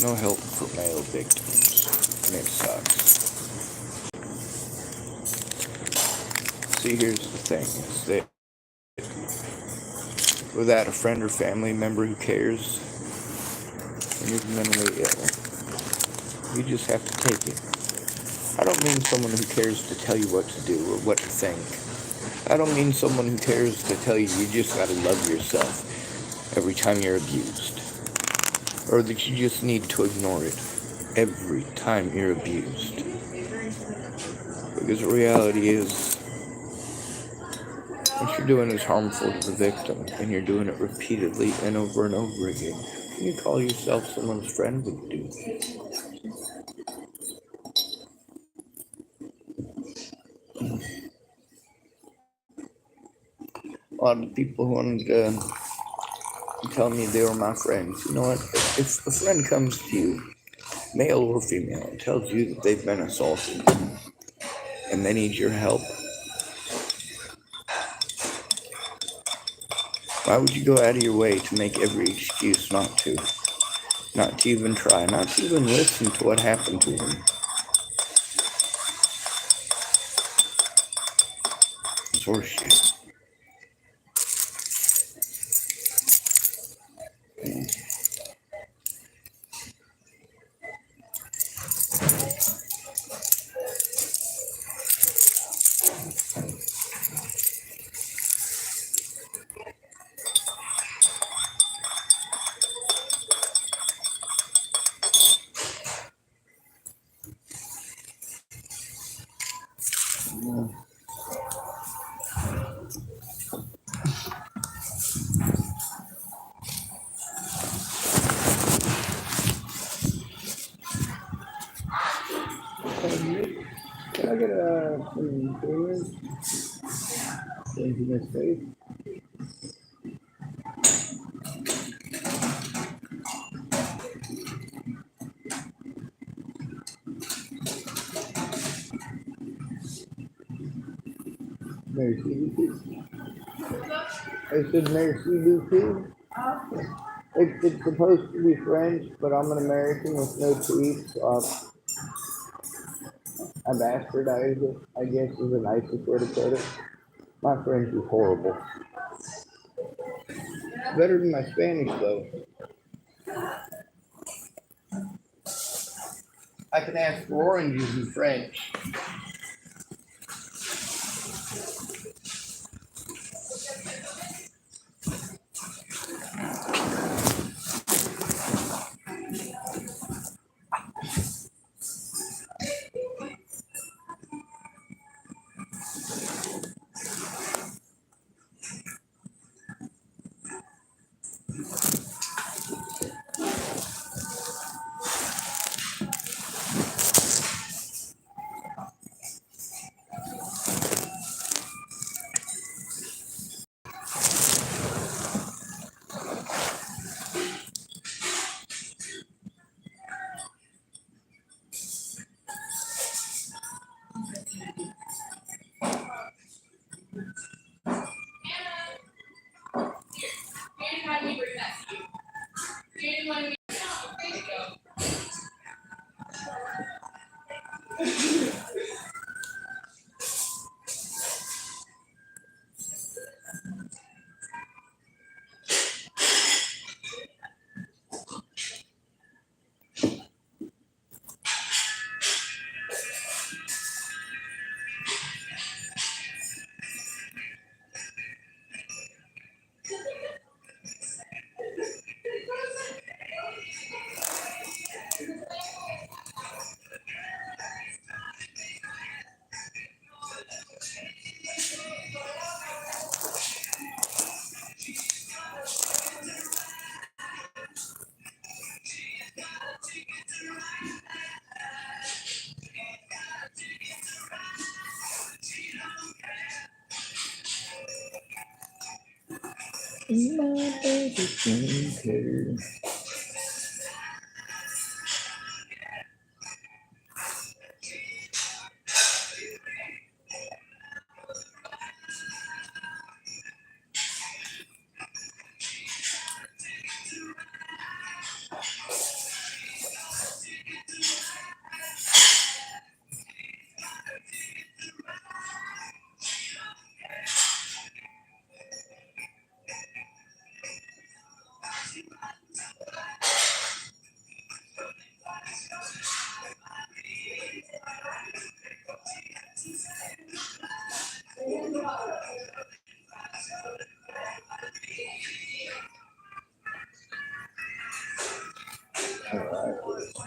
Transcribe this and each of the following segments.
No help for male victims, and it sucks. See, here's the thing, is that without a friend or family member who cares, and you're mentally ill, you just have to take it. I don't mean someone who cares to tell you what to do or what to think. I don't mean someone who cares to tell you you just gotta love yourself every time you're abused. Or that you just need to ignore it every time you're abused. Because the reality is, what you're doing is harmful to the victim, and you're doing it repeatedly and over again. Can you call yourself someone's friend would do? A lot of people wanted to tell me they were my friends. You know what? If a friend comes to you, male or female, and tells you that they've been assaulted and they need your help, why would you go out of your way to make every excuse not to? Not to even try, not to even listen to what happened to them? It's horseshit. Can I get some food? Thank you, Miss Faith. Merci beaucoup. I said merci beaucoup. It's supposed to be French, but I'm an American with no teeth, so I bastardized it, I guess is the nicest way to put it. My French is horrible. It's better than my Spanish, though. I can ask for oranges in French. My baby don't care.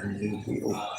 New wheel.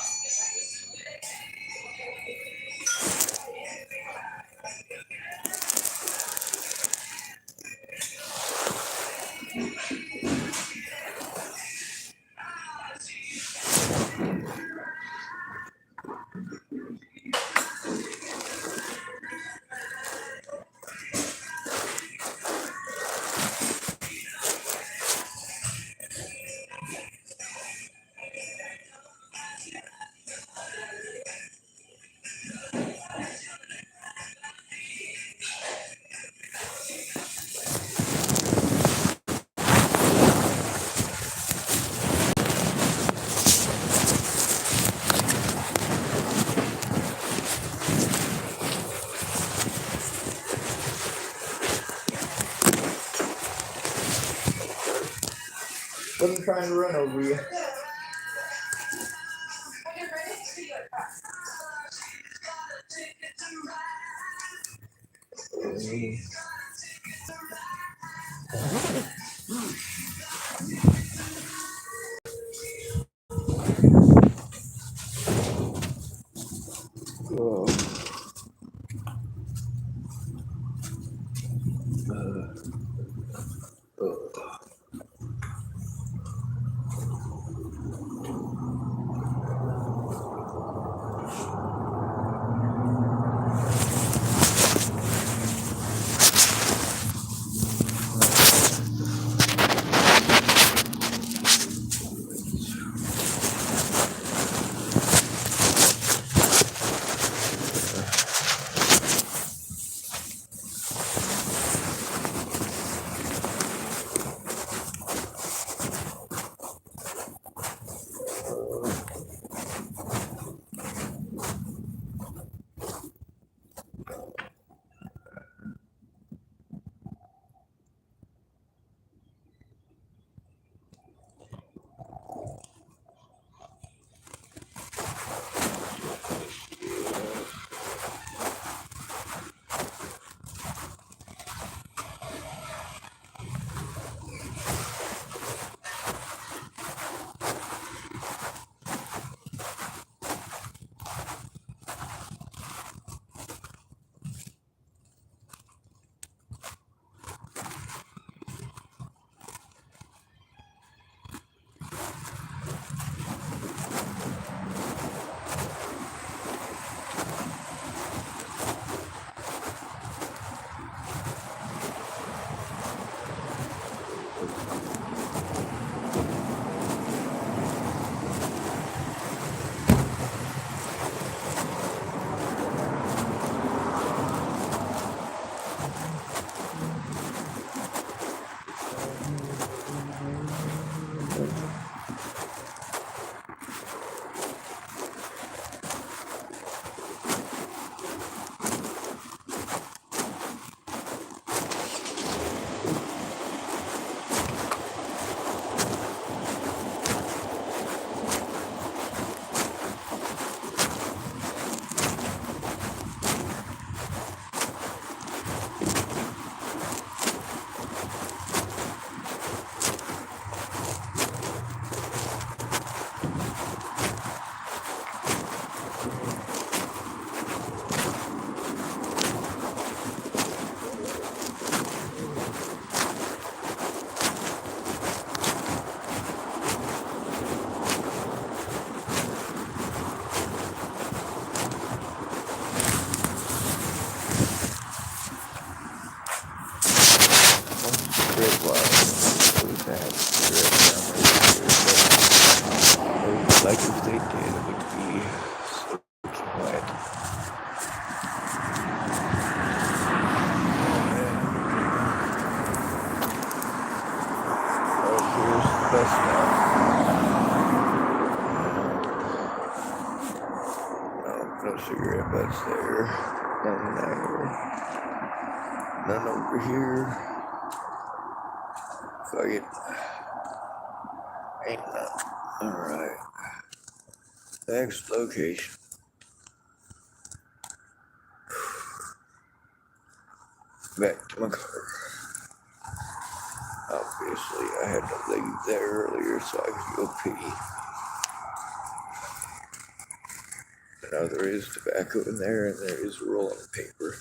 Wasn't trying to run over you. Like if they did, it would be soaking wet. Oh, here's the bus stop. No cigarette butts there. None there. None over here. Fuck it. Ain't none. Alright. Next location. Back to my car. Obviously, I had to leave there earlier so I could go pee. Now there is tobacco in there, and there is rolling paper.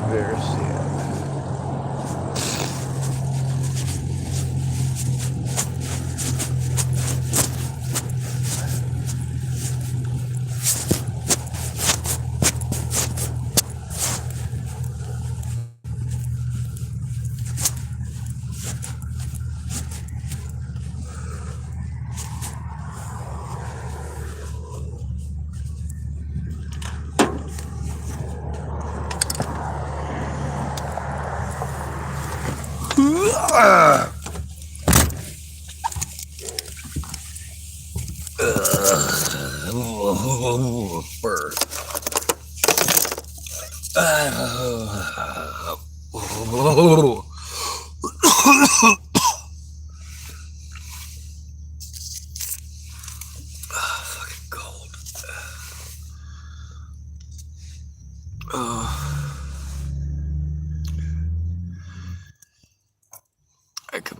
There's fucking cold.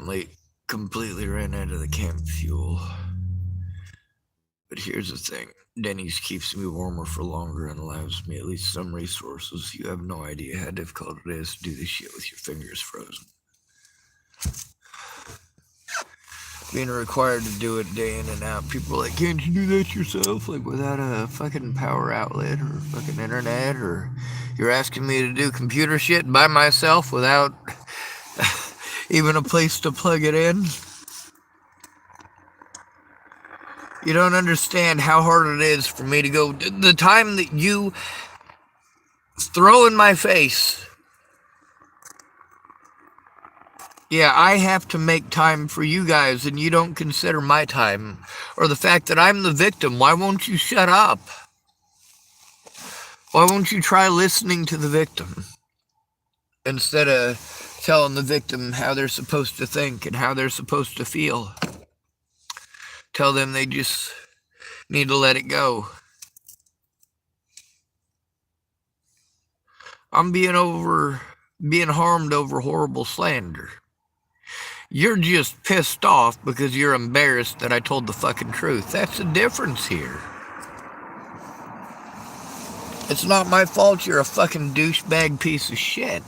I completely ran out of the camp fuel. But here's the thing. Denny's keeps me warmer for longer and allows me at least some resources. You have no idea how difficult it is to do this shit with your fingers frozen. Being required to do it day in and out. People are like, can't you do that yourself? Like without a fucking power outlet or fucking internet? Or you're asking me to do computer shit by myself without even a place to plug it in? You don't understand how hard it is for me to go. The time that you throw in my face. Yeah, I have to make time for you guys, and you don't consider my time. Or the fact that I'm the victim. Why won't you shut up? Why won't you try listening to the victim? Instead of telling the victim how they're supposed to think and how they're supposed to feel. Tell them they just need to let it go. I'm being harmed over horrible slander. You're just pissed off because you're embarrassed that I told the fucking truth. That's the difference here. It's not my fault you're a fucking douchebag piece of shit.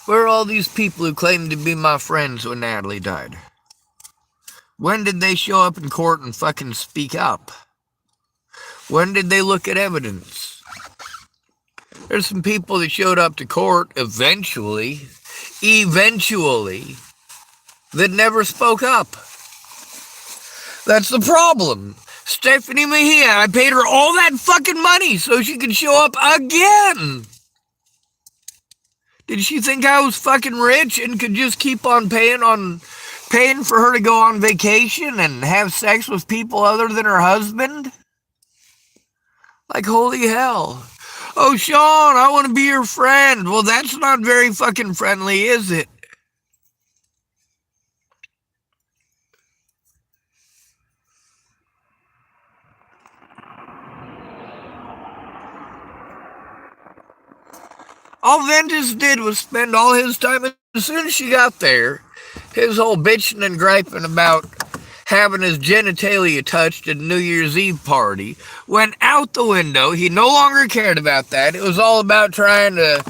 Where are all these people who claimed to be my friends when Natalie died? When did they show up in court and fucking speak up? When did they look at evidence? There's some people that showed up to court eventually, that never spoke up. That's the problem. Stephanie Mejia, I paid her all that fucking money so she could show up again. Did she think I was fucking rich and could just keep on paying for her to go on vacation and have sex with people other than her husband? Like, holy hell. Oh, Sean, I want to be your friend. Well, that's not very fucking friendly, is it? All Ventus did was spend all his time, as soon as she got there, his whole bitching and griping about having his genitalia touched at a New Year's Eve party went out the window. He no longer cared about that. It was all about trying to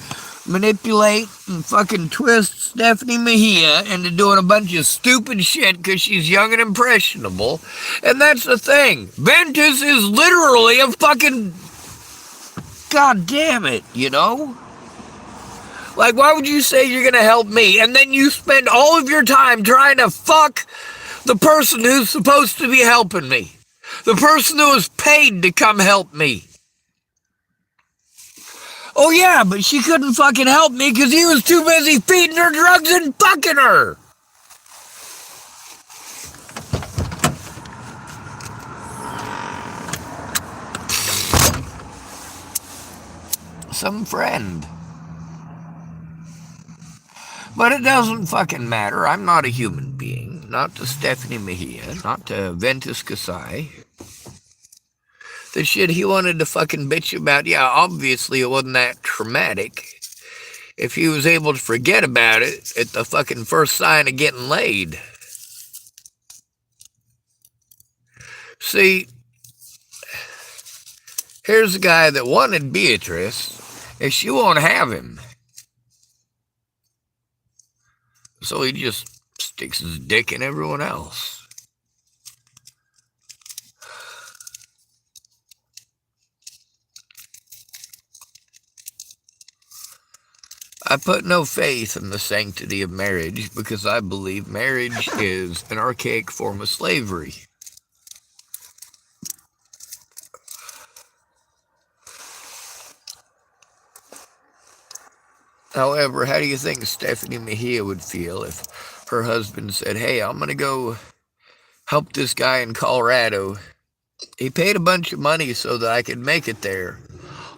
manipulate and fucking twist Stephanie Mejia into doing a bunch of stupid shit because she's young and impressionable. And that's the thing. Ventus is literally a fucking... God damn it, you know? Like, why would you say you're gonna help me and then you spend all of your time trying to fuck the person who's supposed to be helping me? The person who was paid to come help me. Oh yeah, but she couldn't fucking help me because he was too busy feeding her drugs and fucking her. Some friend. But it doesn't fucking matter. I'm not a human being. Not to Stephanie Mejia. Not to Ventus Kasai. The shit he wanted to fucking bitch about, yeah, obviously it wasn't that traumatic. If he was able to forget about it at the fucking first sign of getting laid. See, here's a guy that wanted Beatrice, and she won't have him. So he just sticks his dick in everyone else. I put no faith in the sanctity of marriage because I believe marriage is an archaic form of slavery. However, how do you think Stephanie Mejia would feel if her husband said, hey, I'm going to go help this guy in Colorado. He paid a bunch of money so that I could make it there.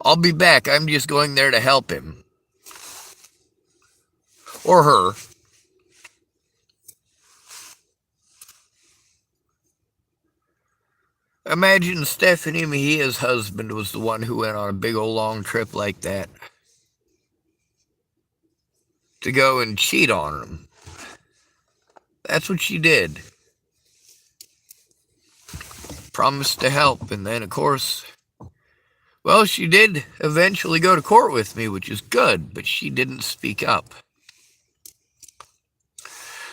I'll be back. I'm just going there to help him. Or her. Imagine Stephanie Mejia's husband was the one who went on a big old long trip like that to go and cheat on him. That's what she did. Promised to help, and then, of course, well, she did eventually go to court with me, which is good, but she didn't speak up.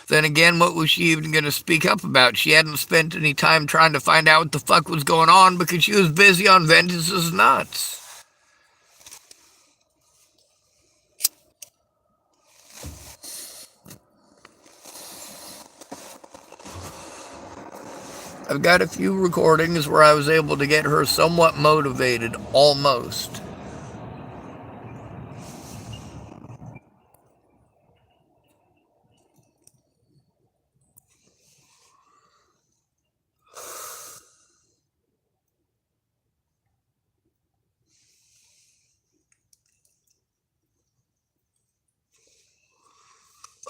Then again, what was she even going to speak up about? She hadn't spent any time trying to find out what the fuck was going on because she was busy on Ventus's nuts. I've got a few recordings where I was able to get her somewhat motivated, almost.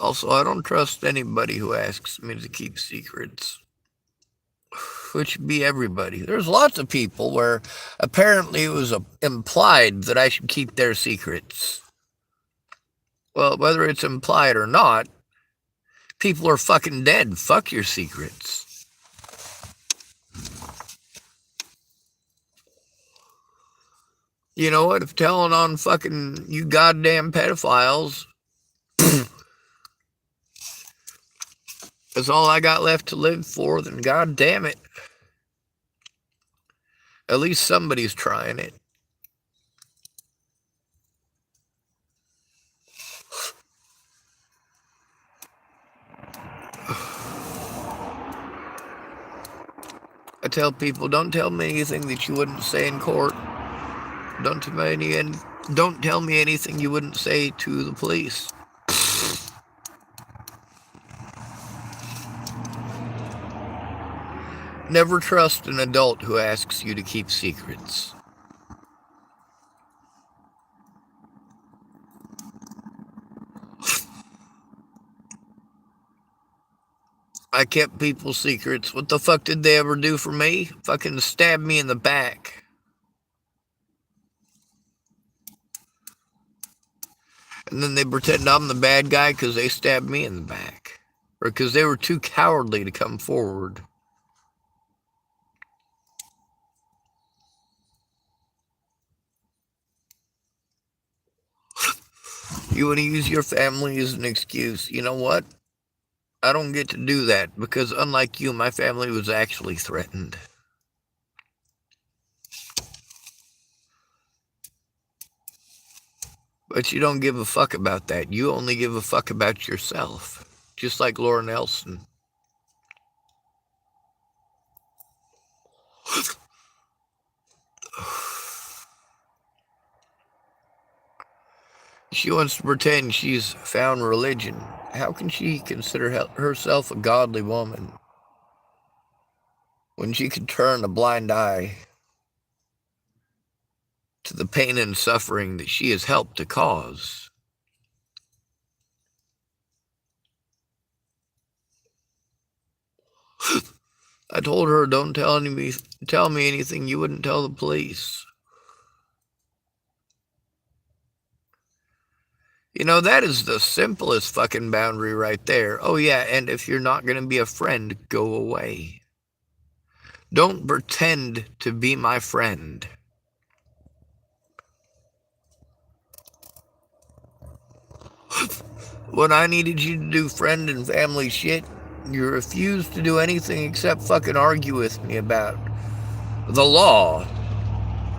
Also, I don't trust anybody who asks me to keep secrets. Which would be everybody. There's lots of people where apparently it was implied that I should keep their secrets. Well, whether it's implied or not, people are fucking dead. Fuck your secrets. You know what? If telling on fucking you goddamn pedophiles is all I got left to live for, then god damn it. At least somebody's trying it. I tell people, don't tell me anything that you wouldn't say in court. Don't tell me anything you wouldn't say to the police. Never trust an adult who asks you to keep secrets. I kept people's secrets. What the fuck did they ever do for me? Fucking stab me in the back. And then they pretend I'm the bad guy because they stabbed me in the back. Or because they were too cowardly to come forward. You want to use your family as an excuse. You know what? I don't get to do that because, unlike you, my family was actually threatened. But you don't give a fuck about that. You only give a fuck about yourself. Just like Laura Nelson. She wants to pretend she's found religion. How can she consider herself a godly woman when she could turn a blind eye to the pain and suffering that she has helped to cause? I told her, don't tell me anything you wouldn't tell the police. You know, that is the simplest fucking boundary right there. Oh yeah, and if you're not going to be a friend, go away. Don't pretend to be my friend. When I needed you to do friend and family shit, you refused to do anything except fucking argue with me about the law.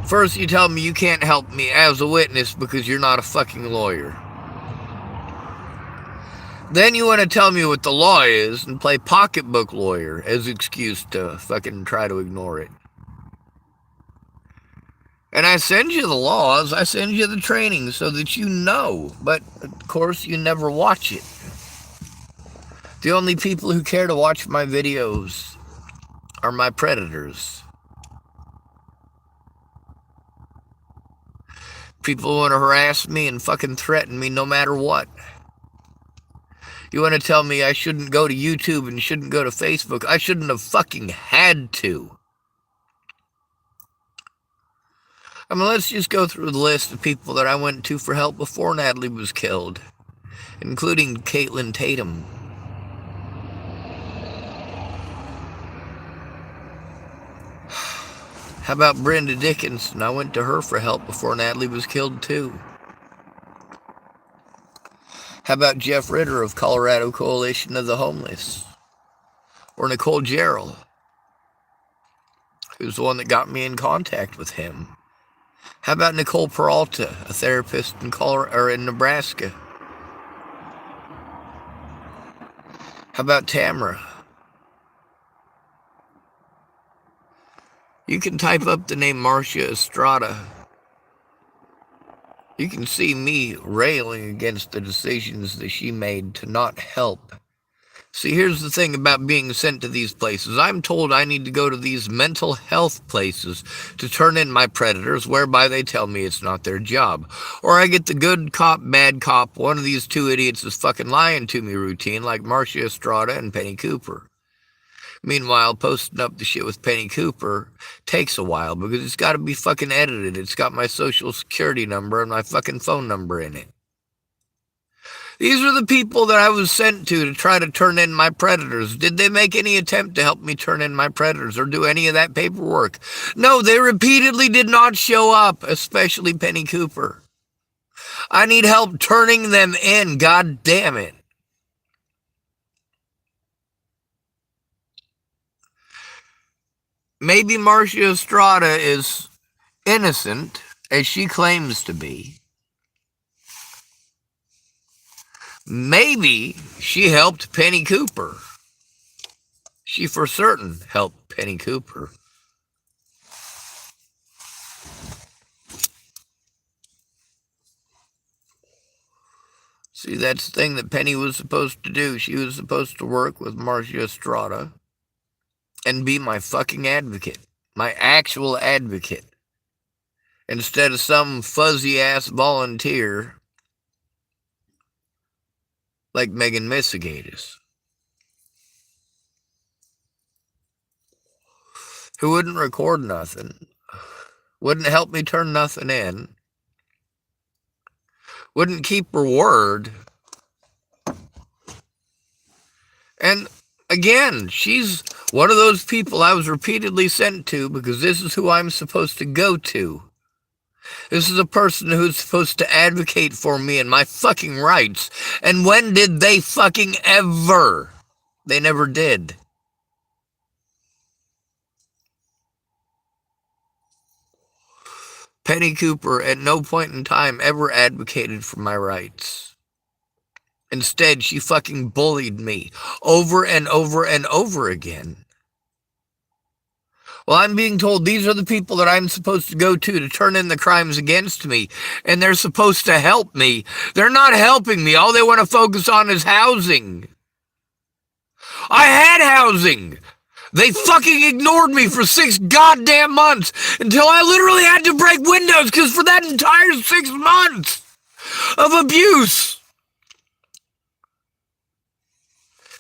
First you tell me you can't help me as a witness because you're not a fucking lawyer. Then you want to tell me what the law is and play pocketbook lawyer as excuse to fucking try to ignore it. And I send you the laws, I send you the training so that you know, but of course you never watch it. The only people who care to watch my videos are my predators. People want to harass me and fucking threaten me no matter what. You want to tell me I shouldn't go to YouTube and shouldn't go to Facebook? I shouldn't have fucking had to. I mean, let's just go through the list of people that I went to for help before Natalie was killed, including Caitlin Tatum. How about Brenda Dickinson? I went to her for help before Natalie was killed too. How about Jeff Ritter of Colorado Coalition of the Homeless? Or Nicole Jarrell, who's the one that got me in contact with him. How about Nicole Peralta, a therapist in Nebraska? How about Tamara? You can type up the name Marcia Estrada. You can see me railing against the decisions that she made to not help. See, here's the thing about being sent to these places. I'm told I need to go to these mental health places to turn in my predators, whereby they tell me it's not their job. Or I get the good cop, bad cop, one of these two idiots is fucking lying to me routine, like Marcia Estrada and Penny Cooper. Meanwhile, posting up the shit with Penny Cooper takes a while because it's got to be fucking edited. It's got my social security number and my fucking phone number in it. These are the people that I was sent to try to turn in my predators. Did they make any attempt to help me turn in my predators or do any of that paperwork? No, they repeatedly did not show up, especially Penny Cooper. I need help turning them in, god damn it. Maybe Marcia Estrada is innocent, as she claims to be. Maybe she helped Penny Cooper. She for certain helped Penny Cooper. See, that's the thing that Penny was supposed to do. She was supposed to work with Marcia Estrada and be my fucking advocate, my actual advocate, instead of some fuzzy-ass volunteer like Megan Missigatis, who wouldn't record nothing, wouldn't help me turn nothing in, wouldn't keep her word. And again, she's one of those people I was repeatedly sent to because this is who I'm supposed to go to. This is a person who's supposed to advocate for me and my fucking rights. And when did they fucking ever? They never did. Penny Cooper at no point in time ever advocated for my rights. Instead, she fucking bullied me over and over and over again. Well, I'm being told these are the people that I'm supposed to go to turn in the crimes against me, and they're supposed to help me. They're not helping me. All they want to focus on is housing. I had housing. They fucking ignored me for 6 goddamn months until I literally had to break windows because for that entire 6 months of abuse,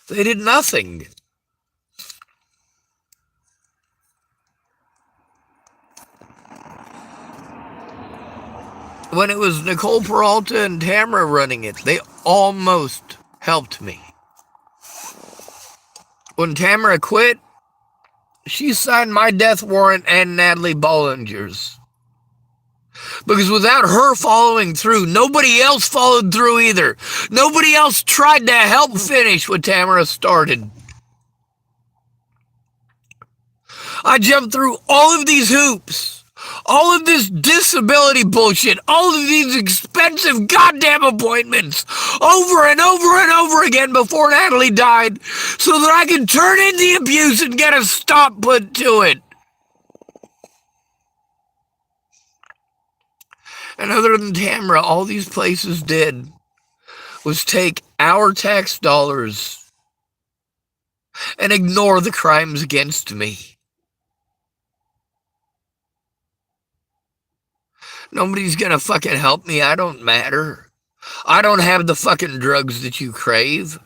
they did nothing. When it was Nicole Peralta and Tamara running it, they almost helped me. When Tamara quit, she signed my death warrant and Natalie Bollinger's. Because without her following through, nobody else followed through either. Nobody else tried to help finish what Tamara started. I jumped through all of these hoops. All of this disability bullshit, all of these expensive goddamn appointments over and over and over again before Natalie died so that I could turn in the abuse and get a stop put to it. And other than Tamara, all these places did was take our tax dollars and ignore the crimes against me. Nobody's gonna fucking help me. I don't matter. I don't have the fucking drugs that you crave.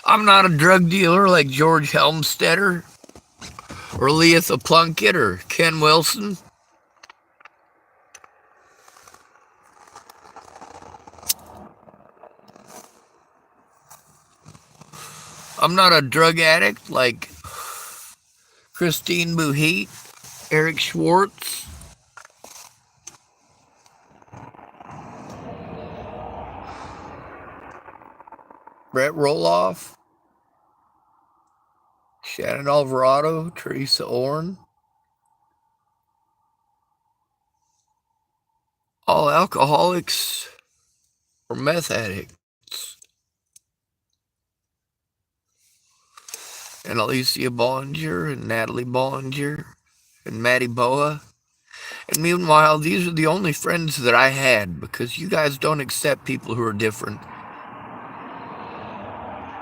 I'm not a drug dealer like George Helmstetter or Leatha Plunkett or Ken Wilson. I'm not a drug addict like Christine Buhit, Eric Schwartz, Brett Roloff, Shannon Alvarado, Teresa Orn. All alcoholics or meth addicts. And Alicia Bollinger and Natalie Bollinger and Maddie Boa. And meanwhile, these are the only friends that I had because you guys don't accept people who are different.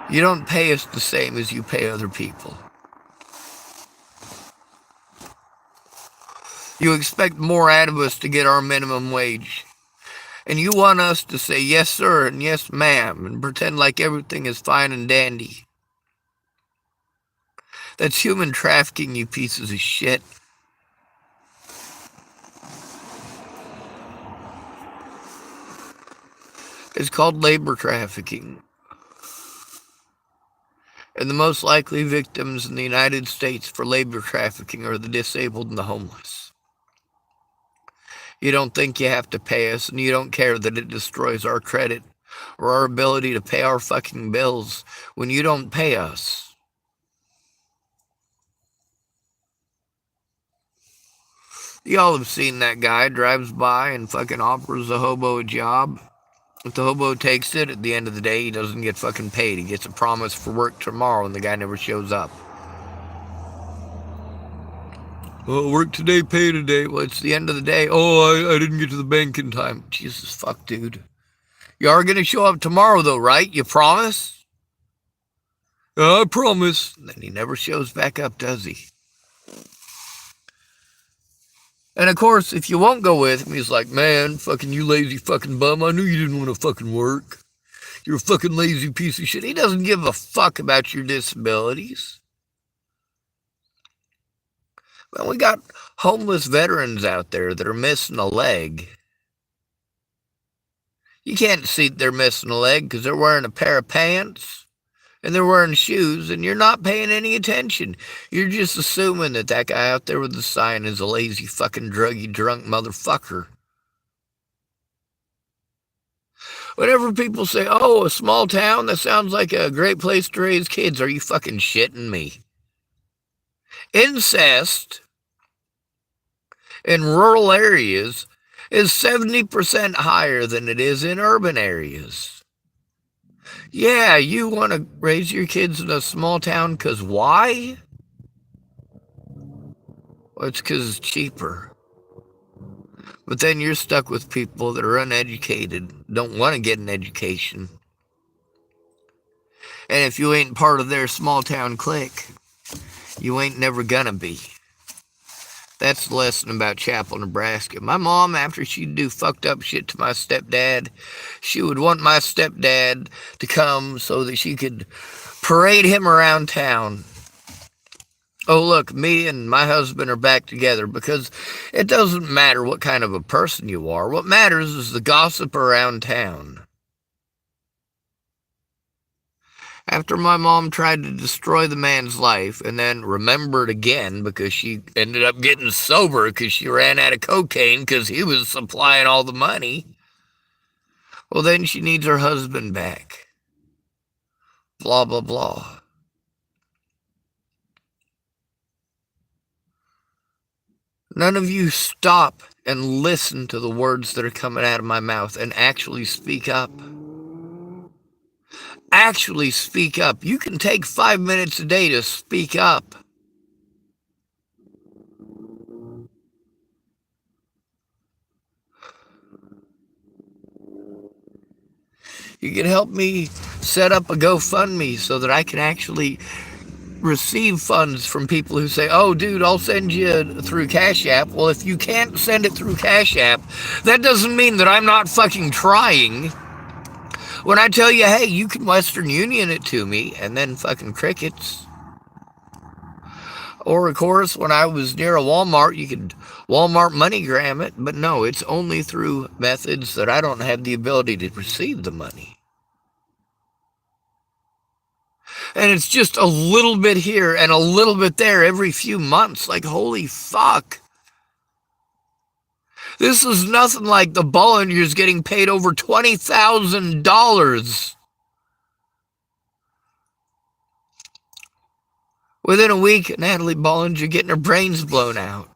You don't pay us the same as you pay other people. You expect more out of us to get our minimum wage. And you want us to say yes sir and yes ma'am and pretend like everything is fine and dandy. That's human trafficking, you pieces of shit. It's called labor trafficking. And the most likely victims in the United States for labor trafficking are the disabled and the homeless. You don't think you have to pay us, and you don't care that it destroys our credit or our ability to pay our fucking bills when you don't pay us. Y'all have seen that guy drives by and fucking offers a hobo a job. If the hobo takes it, at the end of the day, he doesn't get fucking paid. He gets a promise for work tomorrow, and the guy never shows up. Oh, work today, pay today. Well, it's the end of the day. Oh, I didn't get to the bank in time. Jesus fuck, dude. You are going to show up tomorrow, though, right? You promise? I promise. And then he never shows back up, does he? And of course, if you won't go with him, he's like, man, fucking you lazy fucking bum. I knew you didn't want to fucking work. You're a fucking lazy piece of shit. He doesn't give a fuck about your disabilities. Well, we got homeless veterans out there that are missing a leg. You can't see they're missing a leg because they're wearing a pair of pants and they're wearing shoes, and you're not paying any attention. You're just assuming that that guy out there with the sign is a lazy fucking druggy drunk motherfucker. Whenever people say, oh, a small town, that sounds like a great place to raise kids, are you fucking shitting me? Incest in rural areas is 70% higher than it is in urban areas. Yeah, you want to raise your kids in a small town because why? Well, it's because it's cheaper. But then you're stuck with people that are uneducated, don't want to get an education. And if you ain't part of their small town clique, you ain't never gonna be. That's the lesson about Chapel, Nebraska. My mom, after she'd do fucked up shit to my stepdad, she would want my stepdad to come so that she could parade him around town. Oh, look, me and my husband are back together, because it doesn't matter what kind of a person you are. What matters is the gossip around town. After my mom tried to destroy the man's life and then remembered again because she ended up getting sober because she ran out of cocaine because he was supplying all the money, well, then she needs her husband back. Blah, blah, blah. None of you stop and listen to the words that are coming out of my mouth and actually speak up. Actually speak up. You can take 5 minutes a day to speak up. You can help me set up a GoFundMe so that I can actually receive funds from people who say, oh, dude, I'll send you through Cash App. Well, if you can't send it through Cash App, that doesn't mean that I'm not fucking trying. When I tell you, hey, you can Western Union it to me, and then fucking crickets. Or, of course, when I was near a Walmart, you could Walmart MoneyGram it, but no, it's only through methods that I don't have the ability to receive the money. And it's just a little bit here and a little bit there every few months. Like, holy fuck. This is nothing like the Bollingers getting paid over $20,000. Within a week, Natalie Bollinger getting her brains blown out.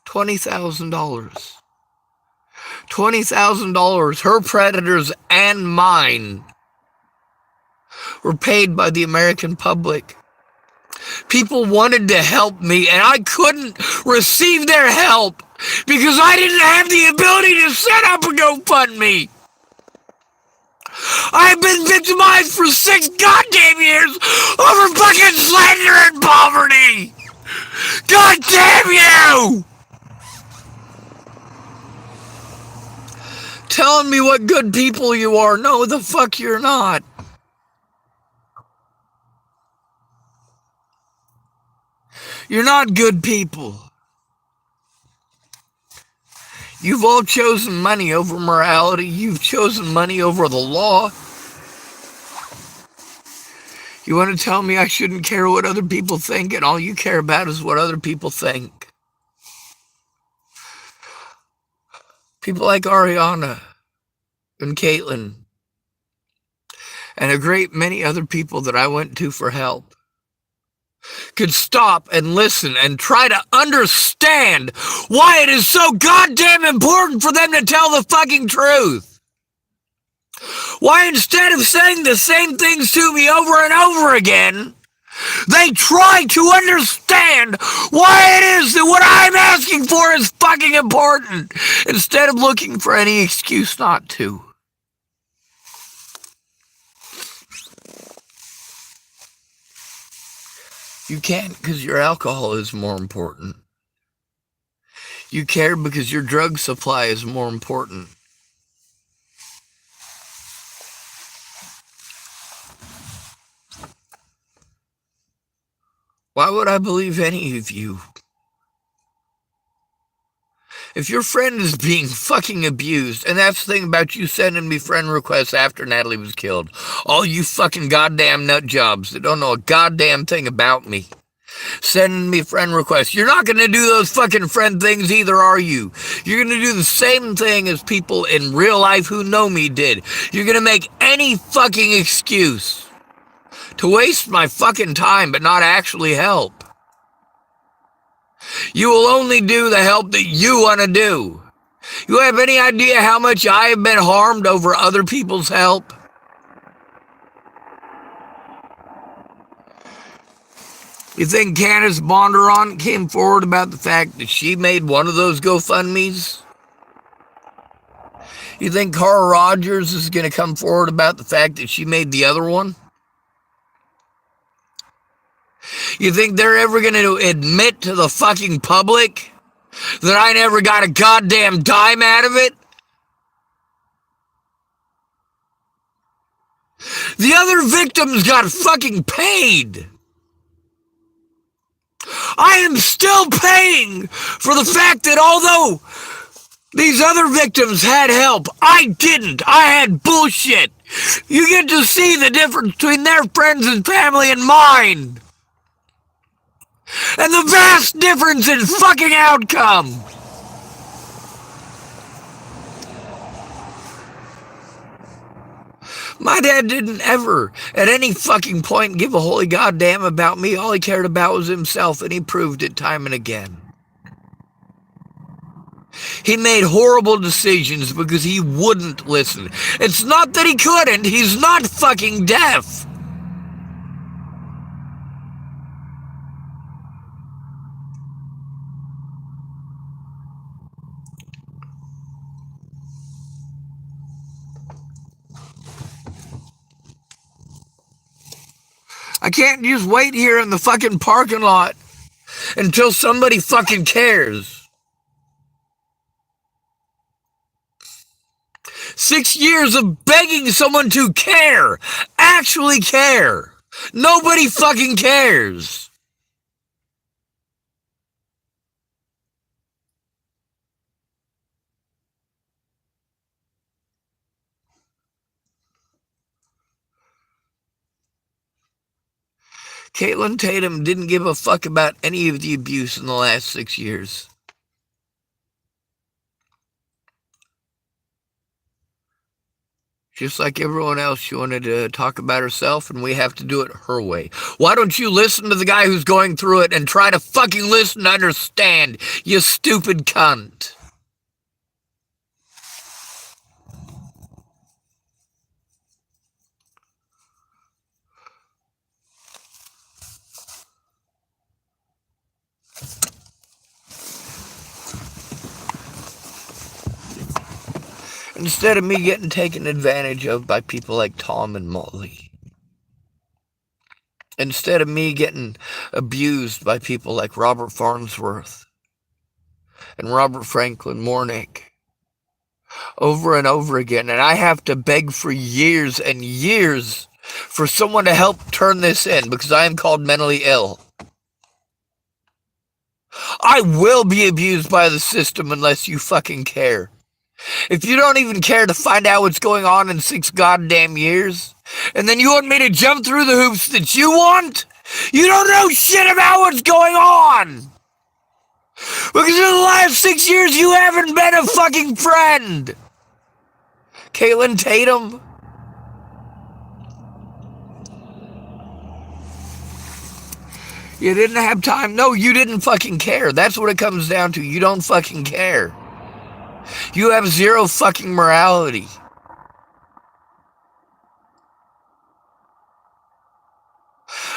$20,000. $20,000, her predators and mine, were paid by the American public. People wanted to help me, and I couldn't receive their help because I didn't have the ability to set up a GoFundMe. I've been victimized for 6 goddamn years over fucking slander and poverty. God damn you! Telling me what good people you are. No, the fuck you're not. You're not good people. You've all chosen money over morality. You've chosen money over the law. You want to tell me I shouldn't care what other people think, and all you care about is what other people think? People like Ariana and Caitlin and a great many other people that I went to for help could stop and listen and try to understand why it is so goddamn important for them to tell the fucking truth. Why, instead of saying the same things to me over and over again, they try to understand why it is that what I'm asking for is fucking important, instead of looking for any excuse not to. You can't because your alcohol is more important. You care because your drug supply is more important. Why would I believe any of you? If your friend is being fucking abused, and that's the thing about you sending me friend requests after Natalie was killed, all you fucking goddamn nut jobs that don't know a goddamn thing about me, sending me friend requests. You're not going to do those fucking friend things either, are you? You're going to do the same thing as people in real life who know me did. You're going to make any fucking excuse to waste my fucking time but not actually help. You will only do the help that you want to do. You have any idea how much I have been harmed over other people's help? You think Candace Bondurant came forward about the fact that she made one of those GoFundMes? You think Carl Rogers is going to come forward about the fact that she made the other one? You think they're ever going to admit to the fucking public that I never got a goddamn dime out of it? The other victims got fucking paid. I am still paying for the fact that although these other victims had help, I didn't. I had bullshit. You get to see the difference between their friends and family and mine. And the vast difference in fucking outcome. My dad didn't ever, at any fucking point, give a holy goddamn about me. All he cared about was himself, and he proved it time and again. He made horrible decisions because he wouldn't listen. It's not that he couldn't, he's not fucking deaf. I can't just wait here in the fucking parking lot until somebody fucking cares. 6 years of begging someone to care, actually care. Nobody fucking cares. Caitlin Tatum didn't give a fuck about any of the abuse in the last 6 years. Just like everyone else, she wanted to talk about herself, and we have to do it her way. Why don't you listen to the guy who's going through it and try to fucking listen to understand, you stupid cunt? Instead of me getting taken advantage of by people like Tom and Molly. Instead of me getting abused by people like Robert Farnsworth and Robert Franklin Mornick over and over again. And I have to beg for years and years for someone to help turn this in because I am called mentally ill. I will be abused by the system unless you fucking care. If you don't even care to find out what's going on in 6 goddamn years, and then you want me to jump through the hoops that you want, you don't know shit about what's going on. Because in the last 6 years, you haven't been a fucking friend. Caitlin Tatum. You didn't have time. No, you didn't fucking care. That's what it comes down to. You don't fucking care. You have zero fucking morality.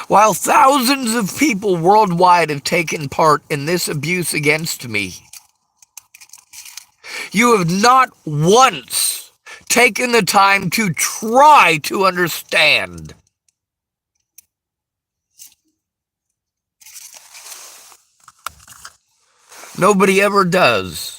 While thousands of people worldwide have taken part in this abuse against me, you have not once taken the time to try to understand. Nobody ever does.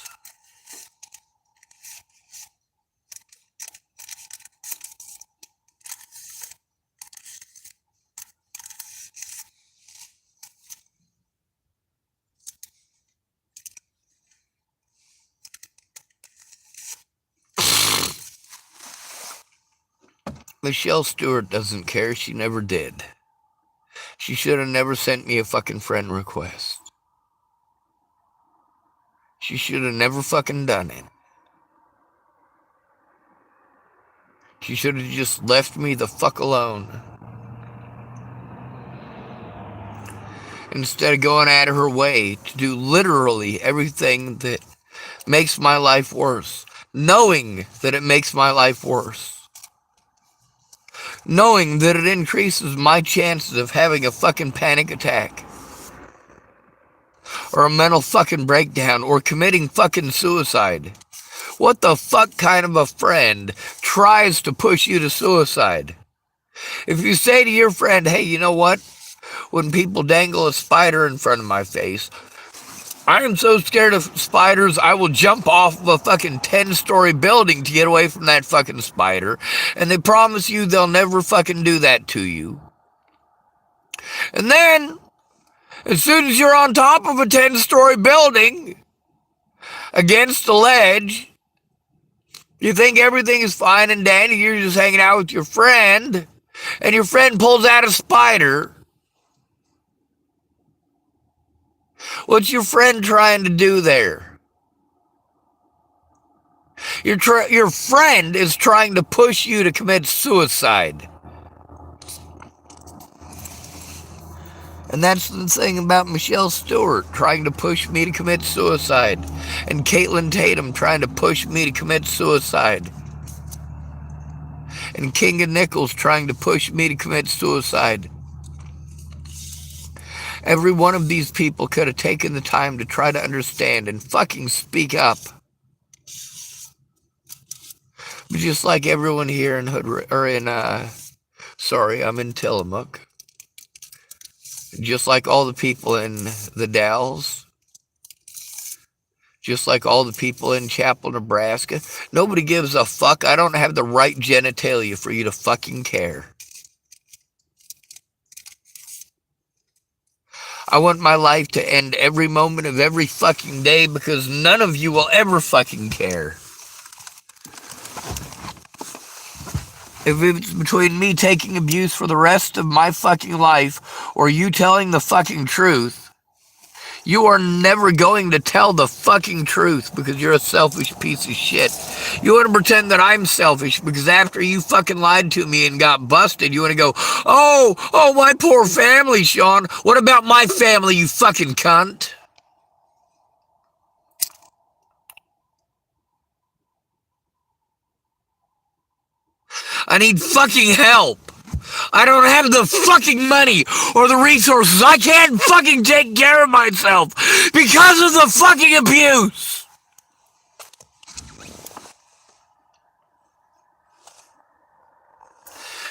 Michelle Stewart doesn't care. She never did. She should have never sent me a fucking friend request. She should have never fucking done it. She should have just left me the fuck alone. Instead of going out of her way to do literally everything that makes my life worse. Knowing that it makes my life worse. Knowing that it increases my chances of having a fucking panic attack. Or a mental fucking breakdown. Or committing fucking suicide. What the fuck kind of a friend tries to push you to suicide? If you say to your friend, hey, you know what? When people dangle a spider in front of my face, I am so scared of spiders, I will jump off of a fucking 10-story building to get away from that fucking spider. And they promise you they'll never fucking do that to you. And then, as soon as you're on top of a 10-story building, against a ledge, you think everything is fine and dandy, you're just hanging out with your friend, and your friend pulls out a spider. What's your friend trying to do there? Your friend is trying to push you to commit suicide. And that's the thing about Michelle Stewart trying to push me to commit suicide. And Caitlin Tatum trying to push me to commit suicide. And Kinga Nichols trying to push me to commit suicide. Every one of these people could have taken the time to try to understand and fucking speak up. But just like everyone here in I'm in Tillamook. Just like all the people in the Dalles. Just like all the people in Chapel, Nebraska. Nobody gives a fuck. I don't have the right genitalia for you to fucking care. I want my life to end every moment of every fucking day because none of you will ever fucking care. If it's between me taking abuse for the rest of my fucking life or you telling the fucking truth, you are never going to tell the fucking truth because you're a selfish piece of shit. You want to pretend that I'm selfish because after you fucking lied to me and got busted, you want to go, oh, my poor family, Sean. What about my family, you fucking cunt? I need fucking help. I don't have the fucking money or the resources. I can't fucking take care of myself because of the fucking abuse.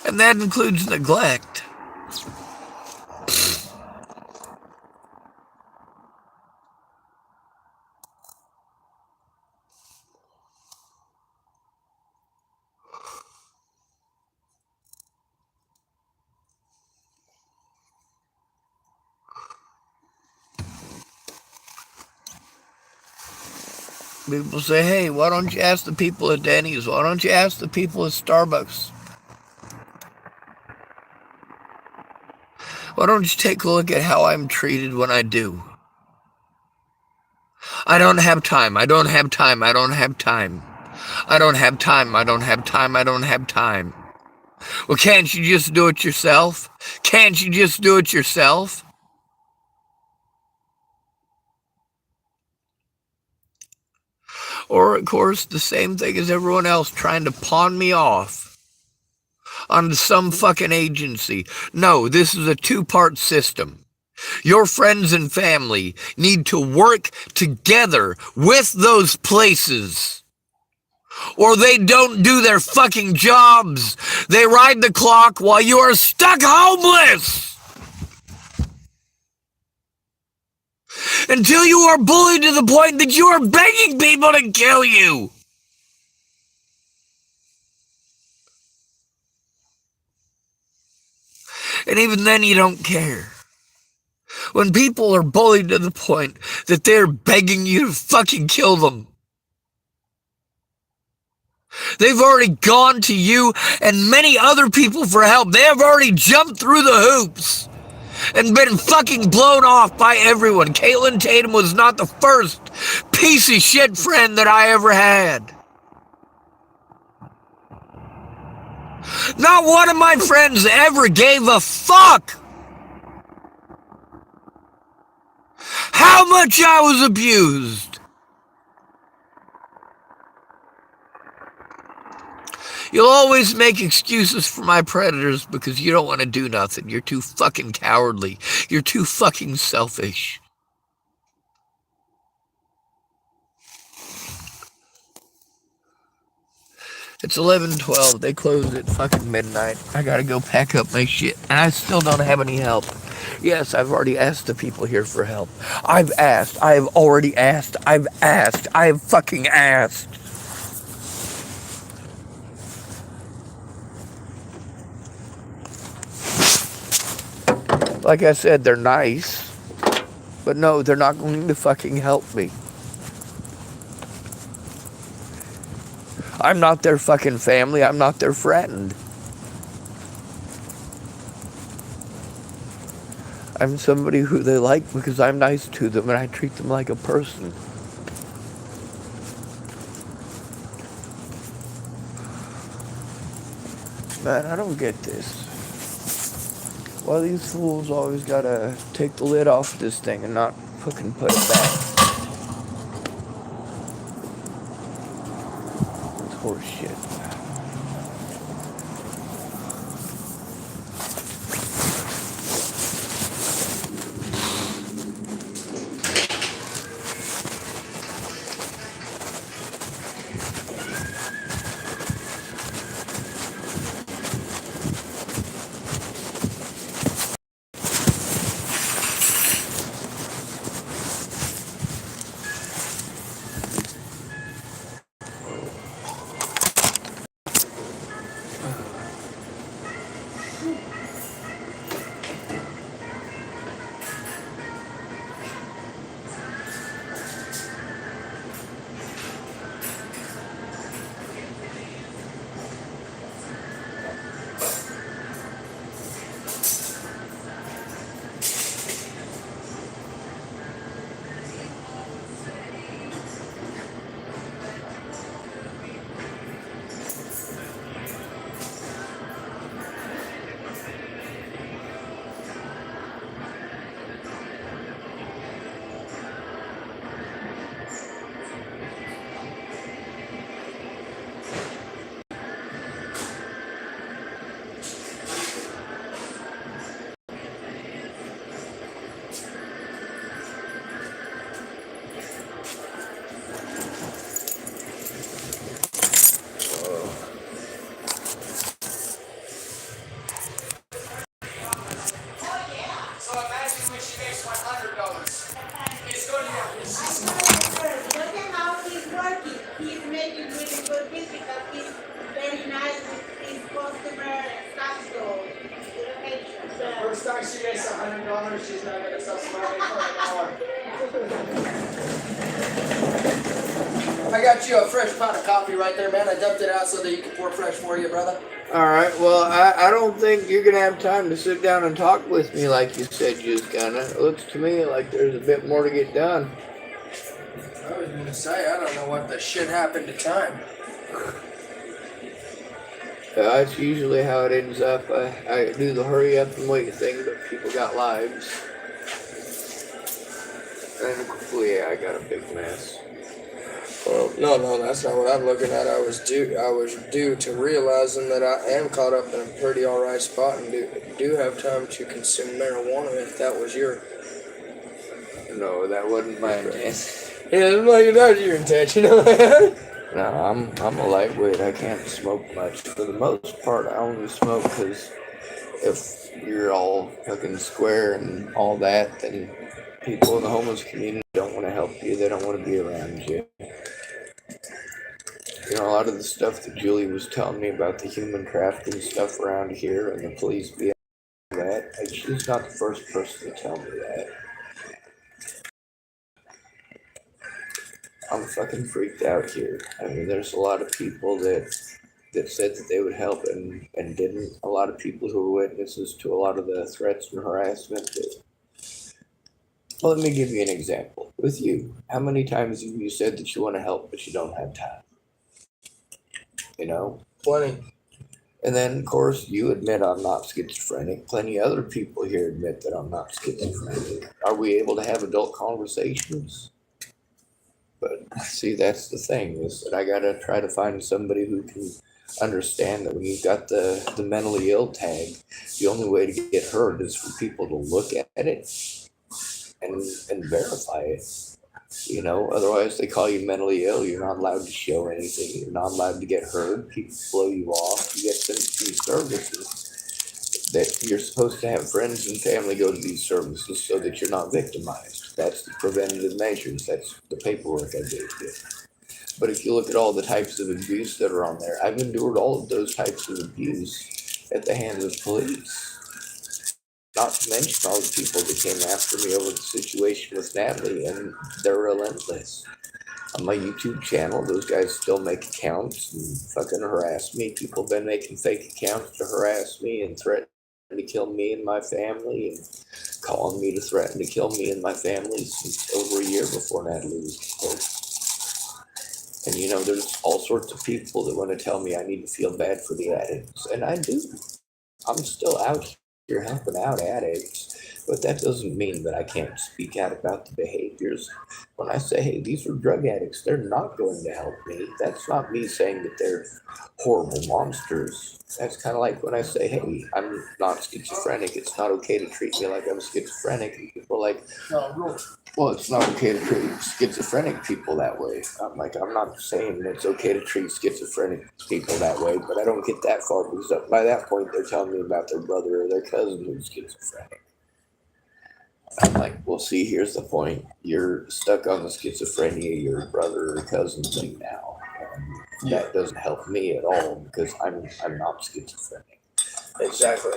And that includes neglect. People say, hey, why don't you ask the people at Denny's? Why don't you ask the people at Starbucks? Why don't you take a look at how I'm treated when I do? I don't have time. I don't have time. I don't have time. I don't have time. I don't have time. I don't have time. Well, can't you just do it yourself? Can't you just do it yourself? Or, of course, the same thing as everyone else trying to pawn me off onto some fucking agency. No, this is a two-part system. Your friends and family need to work together with those places. Or they don't do their fucking jobs. They ride the clock while you are stuck homeless. Until you are bullied to the point that you are begging people to kill you. And even then you don't care. When people are bullied to the point that they're begging you to fucking kill them. They've already gone to you and many other people for help. They have already jumped through the hoops and been fucking blown off by everyone. Caitlin Tatum was not the first piece of shit friend that I ever had. Not one of my friends ever gave a fuck how much I was abused. You'll always make excuses for my predators because you don't want to do nothing. You're too fucking cowardly. You're too fucking selfish. It's 11:12. They closed at fucking midnight. I gotta go pack up my shit. And I still don't have any help. Yes, I've already asked the people here for help. I've asked. I have already asked. I've asked. I have fucking asked. Like I said, they're nice. But no, they're not going to fucking help me. I'm not their fucking family. I'm not their friend. I'm somebody who they like because I'm nice to them and I treat them like a person. Man, I don't get this. Why these fools always gotta take the lid off this thing and not fucking put it back? It's horse shit. First time she makes $100, she's not gonna sell somebody for $1. I got you a fresh pot of coffee right there, man. I dumped it out so that you can pour fresh for you, brother. Alright, well, I don't think you're gonna have time to sit down and talk with me like you said you was gonna. It looks to me like there's a bit more to get done. I was gonna say, I don't know what the shit happened to time. That's usually how it ends up. I do the hurry up and wait thing, but people got lives. And hopefully, I got a big mess. Well, no, that's not what I'm looking at. I was due to realizing that I am caught up in a pretty alright spot and do have time to consume marijuana if that was your... No, that wasn't my intent. Yeah, like that was your intention. No, I'm a lightweight. I can't smoke much. For the most part, I only smoke because if you're all fucking square and all that, then people in the homeless community don't want to help you. They don't want to be around you. You know, a lot of the stuff that Julie was telling me about the human trafficking stuff around here and the police being that, she's not the first person to tell me that. I'm fucking freaked out here. I mean, there's a lot of people that said that they would help and didn't. A lot of people who were witnesses to a lot of the threats and harassment. Well, let me give you an example. With you, how many times have you said that you want to help but you don't have time? You know? Plenty. And then, of course, you admit I'm not schizophrenic. Plenty of other people here admit that I'm not schizophrenic. Are we able to have adult conversations? But see, that's the thing, is that I gotta try to find somebody who can understand that when you've got the mentally ill tag, the only way to get heard is for people to look at it and verify it. You know, otherwise they call you mentally ill. You're not allowed to show anything. You're not allowed to get heard. People blow you off. You get sent to these services that you're supposed to have friends and family go to these services so that you're not victimized. That's the preventative measures. That's the paperwork I gave you. But if you look at all the types of abuse that are on there, I've endured all of those types of abuse at the hands of police. Not to mention all the people that came after me over the situation with Natalie, and they're relentless. On my YouTube channel, those guys still make accounts and fucking harass me. People have been making fake accounts to harass me and threaten to kill me and my family, and calling me to threaten to kill me and my family since over a year before Natalie was killed. And you know, there's all sorts of people that want to tell me I need to feel bad for the addicts, and I do. I'm still out here helping out addicts, but that doesn't mean that I can't speak out about the behaviors. When I say, hey, these are drug addicts, they're not going to help me. That's not me saying that they're horrible monsters. That's kind of like when I say, hey, I'm not schizophrenic. It's not okay to treat me like I'm schizophrenic. And people are like, well, it's not okay to treat schizophrenic people that way. I'm like, I'm not saying it's okay to treat schizophrenic people that way, but I don't get that far because by that point they're telling me about their brother or their cousin who's schizophrenic. I'm like, well, see, here's the point. You're stuck on the schizophrenia, your brother or cousin thing now. And that doesn't help me at all because I'm not schizophrenic. Exactly.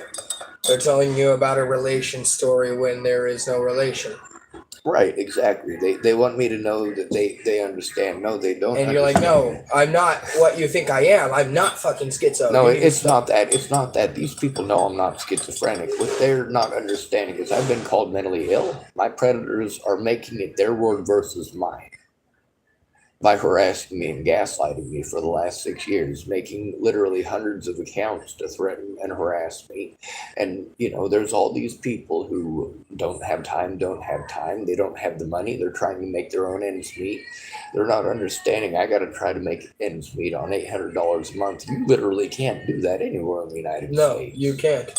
They're telling you about a relation story when there is no relation. Right, exactly. They want me to know that they understand. No, they don't. And you're like, no, I'm not what you think I am. I'm not fucking schizo. No, it's not that. It's not that. These people know I'm not schizophrenic. What they're not understanding is I've been called mentally ill. My predators are making it their word versus mine by harassing me and gaslighting me for the last 6 years, making literally hundreds of accounts to threaten and harass me. And, you know, there's all these people who don't have time. They don't have the money. They're trying to make their own ends meet. They're not understanding I got to try to make ends meet on $800 a month. You literally can't do that anywhere in the United States. No, you can't.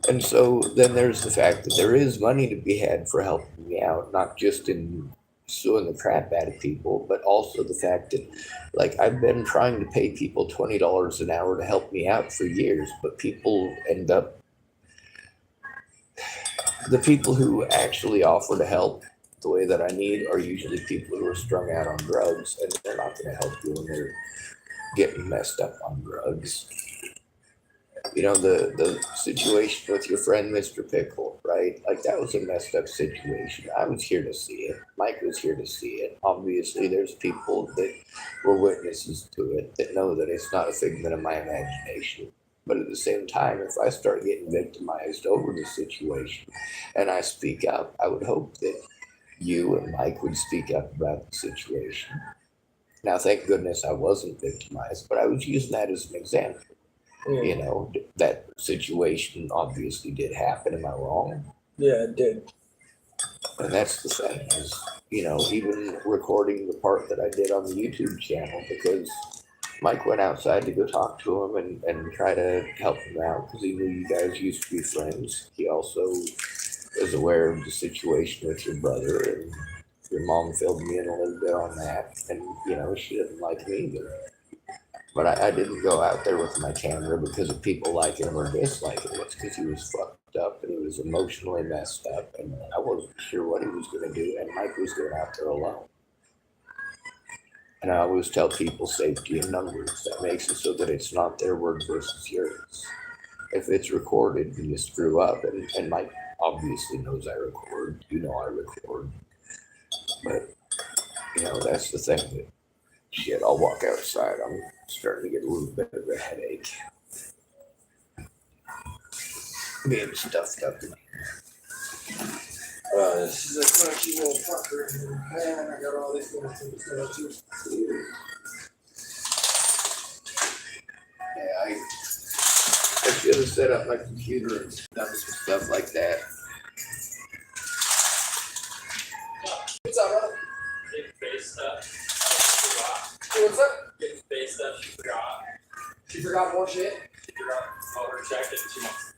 And so then there's the fact that there is money to be had for helping me out, not just in suing the crap out of people, but also the fact that, like, I've been trying to pay people $20 an hour to help me out for years, but people end up, the people who actually offer to help the way that I need are usually people who are strung out on drugs, and they're not going to help you when they're getting messed up on drugs. You know, the situation with your friend, Mr. Pickle, right? Like, that was a messed up situation. I was here to see it. Mike was here to see it. Obviously, there's people that were witnesses to it that know that it's not a figment of my imagination. But at the same time, if I start getting victimized over the situation and I speak up, I would hope that you and Mike would speak up about the situation. Now, thank goodness I wasn't victimized, but I was using that as an example. Yeah. You know, that situation obviously did happen. Am I wrong? Yeah, it did. And that's the thing is, you know, even recording the part that I did on the YouTube channel, because Mike went outside to go talk to him and try to help him out because he knew you guys used to be friends. He also was aware of the situation with your brother, and your mom filled me in a little bit on that. And, you know, she didn't like me either. But I didn't go out there with my camera because of people liking him or disliking him. It's because he was fucked up and he was emotionally messed up, and I wasn't sure what he was going to do, and Mike was going out there alone. And I always tell people safety in numbers. That makes it so that it's not their word versus yours. If it's recorded and you screw up, and Mike obviously knows I record, you know I record, but You know, that's the thing. Shit, I'll walk outside. I'm starting to get a little bit of a headache. Being stuffed up in here. This is a crunchy little fucker. Man, I got all these little things to go to. Yeah, I should have set up my computer and done some stuff like that. What's up, brother? Getting face stuff. She forgot. What's up? Getting face stuff. She forgot. She forgot more shit? She forgot all her check in 2 months.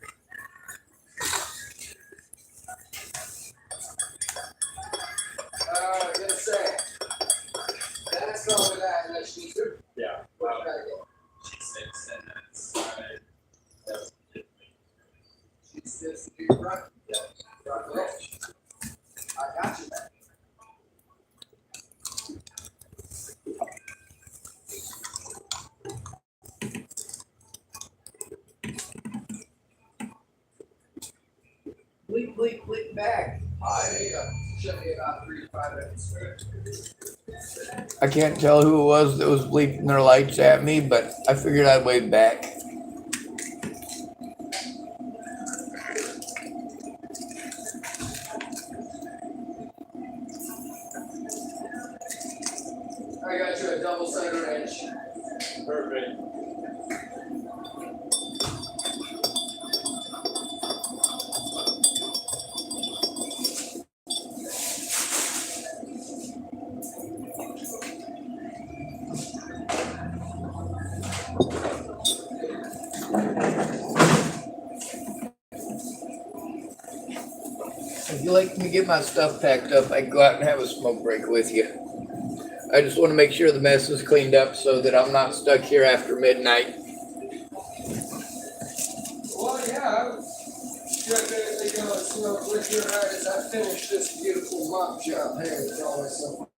I was gonna say. That's not what that she needs to. Yeah. Well, She's 6 and it's that was it. she's just right. Yeah. Right, well, I got you, man. Bleep, bleep, bleep back. Should be about 3 to 5 minutes. I can't tell who it was that was bleeping their lights at me, but I figured I'd wave back. I got you a double center edge. Perfect. If you'd like me to get my stuff packed up, I can go out and have a smoke break with you. I just want to make sure the mess is cleaned up so that I'm not stuck here after midnight. Well, yeah, I was definitely gonna smoke with you right as I finish this beautiful mop job here with all this stuff.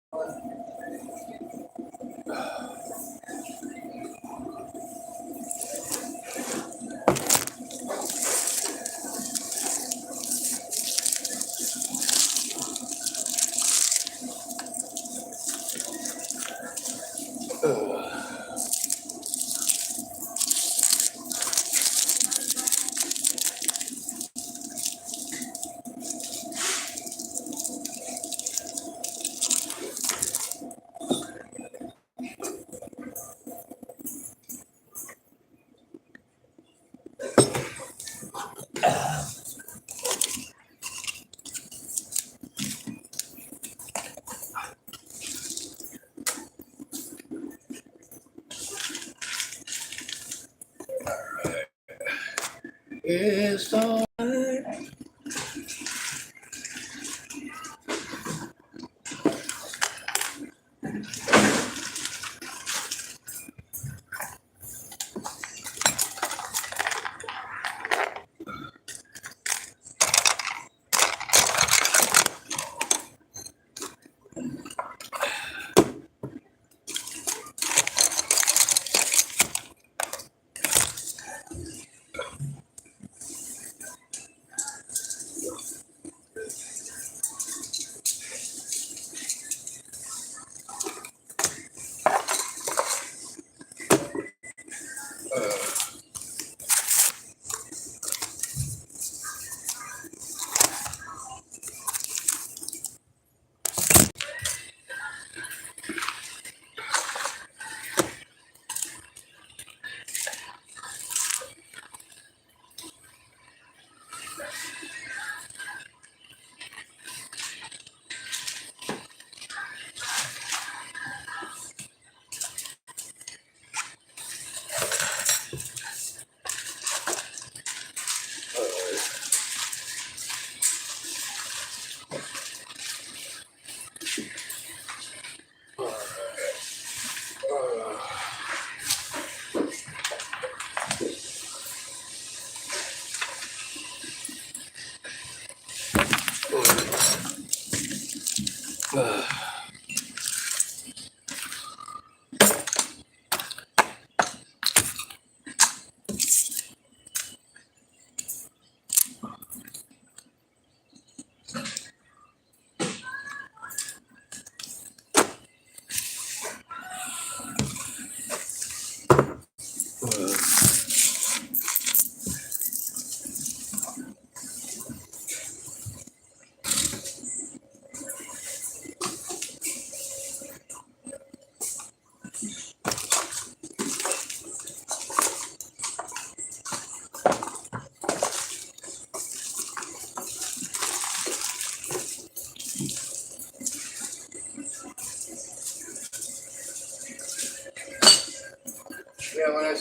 It's all right.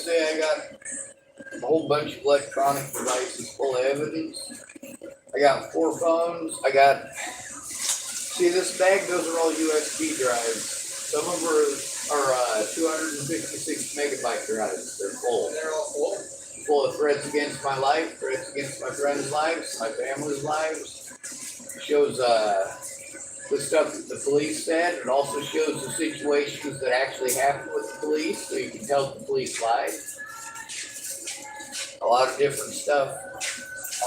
say I got a whole bunch of electronic devices full of evidence. I got 4 phones. See, this bag, those are all USB drives. Some of them are 256 megabyte drives. They're full. They're all full. Full of threats against my life, threats against my friends' lives, my family's lives. It shows the stuff that the police said. It also shows the situations that actually happened with the police, so you can tell the police lied. A lot of different stuff.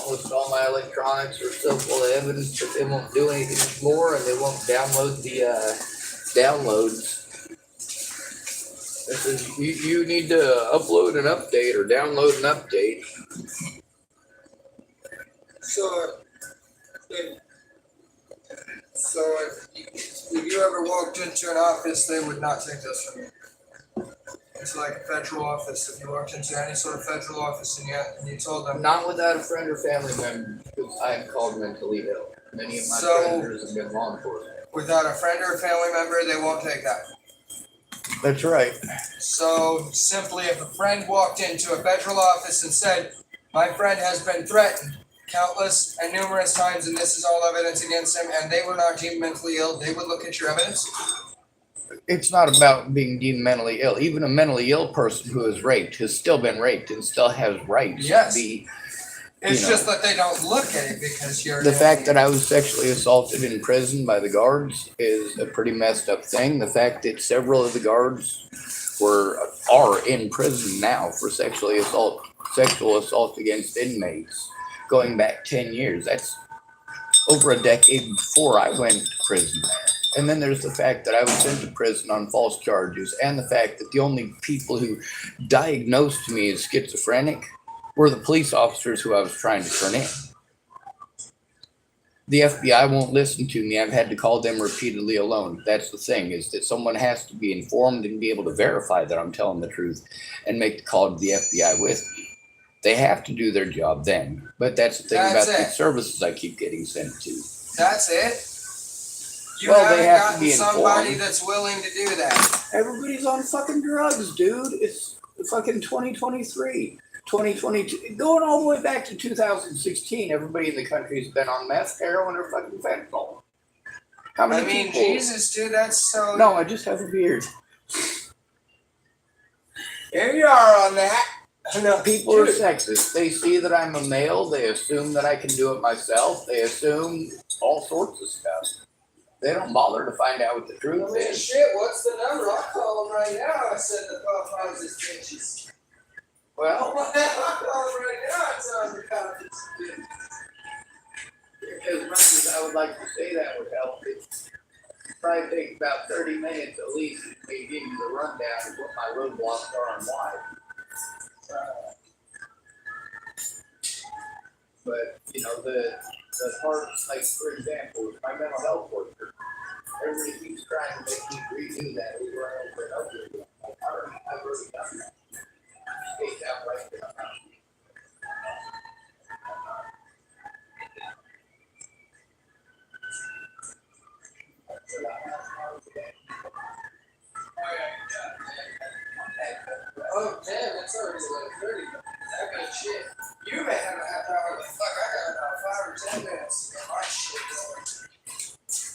Almost all my electronics are still full of evidence, but they won't do anything more, and they won't download the downloads. It says you need to upload an update or download an update. So if you ever walked into an office, they would not take this from you. It's like a federal office. If you walked into any sort of federal office and you told them, Not without a friend or family member, because I am called mentally ill. Many of my So- friends have been law enforcement. without a friend or a family member, they won't take that. That's right. So simply, if a friend walked into a federal office and said, "My friend has been threatened countless and numerous times, and this is all evidence against him," and they were not deemed mentally ill, they would look at your evidence. It's not about being deemed mentally ill. Even a mentally ill person who is raped has still been raped and still has rights Yes. to be. It's You know. just that they don't look at it because you're The fact that I was sexually assaulted in prison by the guards is a pretty messed up thing. The fact that several of the guards are in prison now for sexual assault against inmates, going back 10 years. That's over a decade before I went to prison. And then there's the fact that I was sent to prison on false charges, and the fact that the only people who diagnosed me as schizophrenic were the police officers who I was trying to turn in. The FBI won't listen to me. I've had to call them repeatedly alone. That's the thing, is that someone has to be informed and be able to verify that I'm telling the truth and make the call to the FBI with me. They have to do their job then. But that's the thing That's about it. the services I keep getting sent to. That's it. You Well, haven't they have to gotten be somebody informed. that's willing to do that. Everybody's on fucking drugs, dude. It's fucking 2023. 2022, going all the way back to 2016, everybody in the country has been on meth, heroin, or fucking fentanyl. How I many mean, people? Jesus, dude, that's so. No, I just have a beard. Here you are on that. No, People are dude. sexist. They see that I'm a male. They assume that I can do it myself. They assume all sorts of stuff. They don't bother to find out what the I truth mean, is. shit, what's the number? I'll call them right now. I said the pop houses bitches. Well, I'll call them right now. I tell them the cops bitches. as much as I would like to say that would help, it probably takes about 30 minutes at least to give you the rundown of what my roadblocks are and why. But, you know, the part, like, for example, my mental health worker, everybody keeps trying to make me redo that over and over and over again. Like, I've already done that. Stays out right there. Oh, damn, it's already 11:30. I got shit. You may have a half hour. Fuck, I got about 5 or 10 minutes to get my shit going.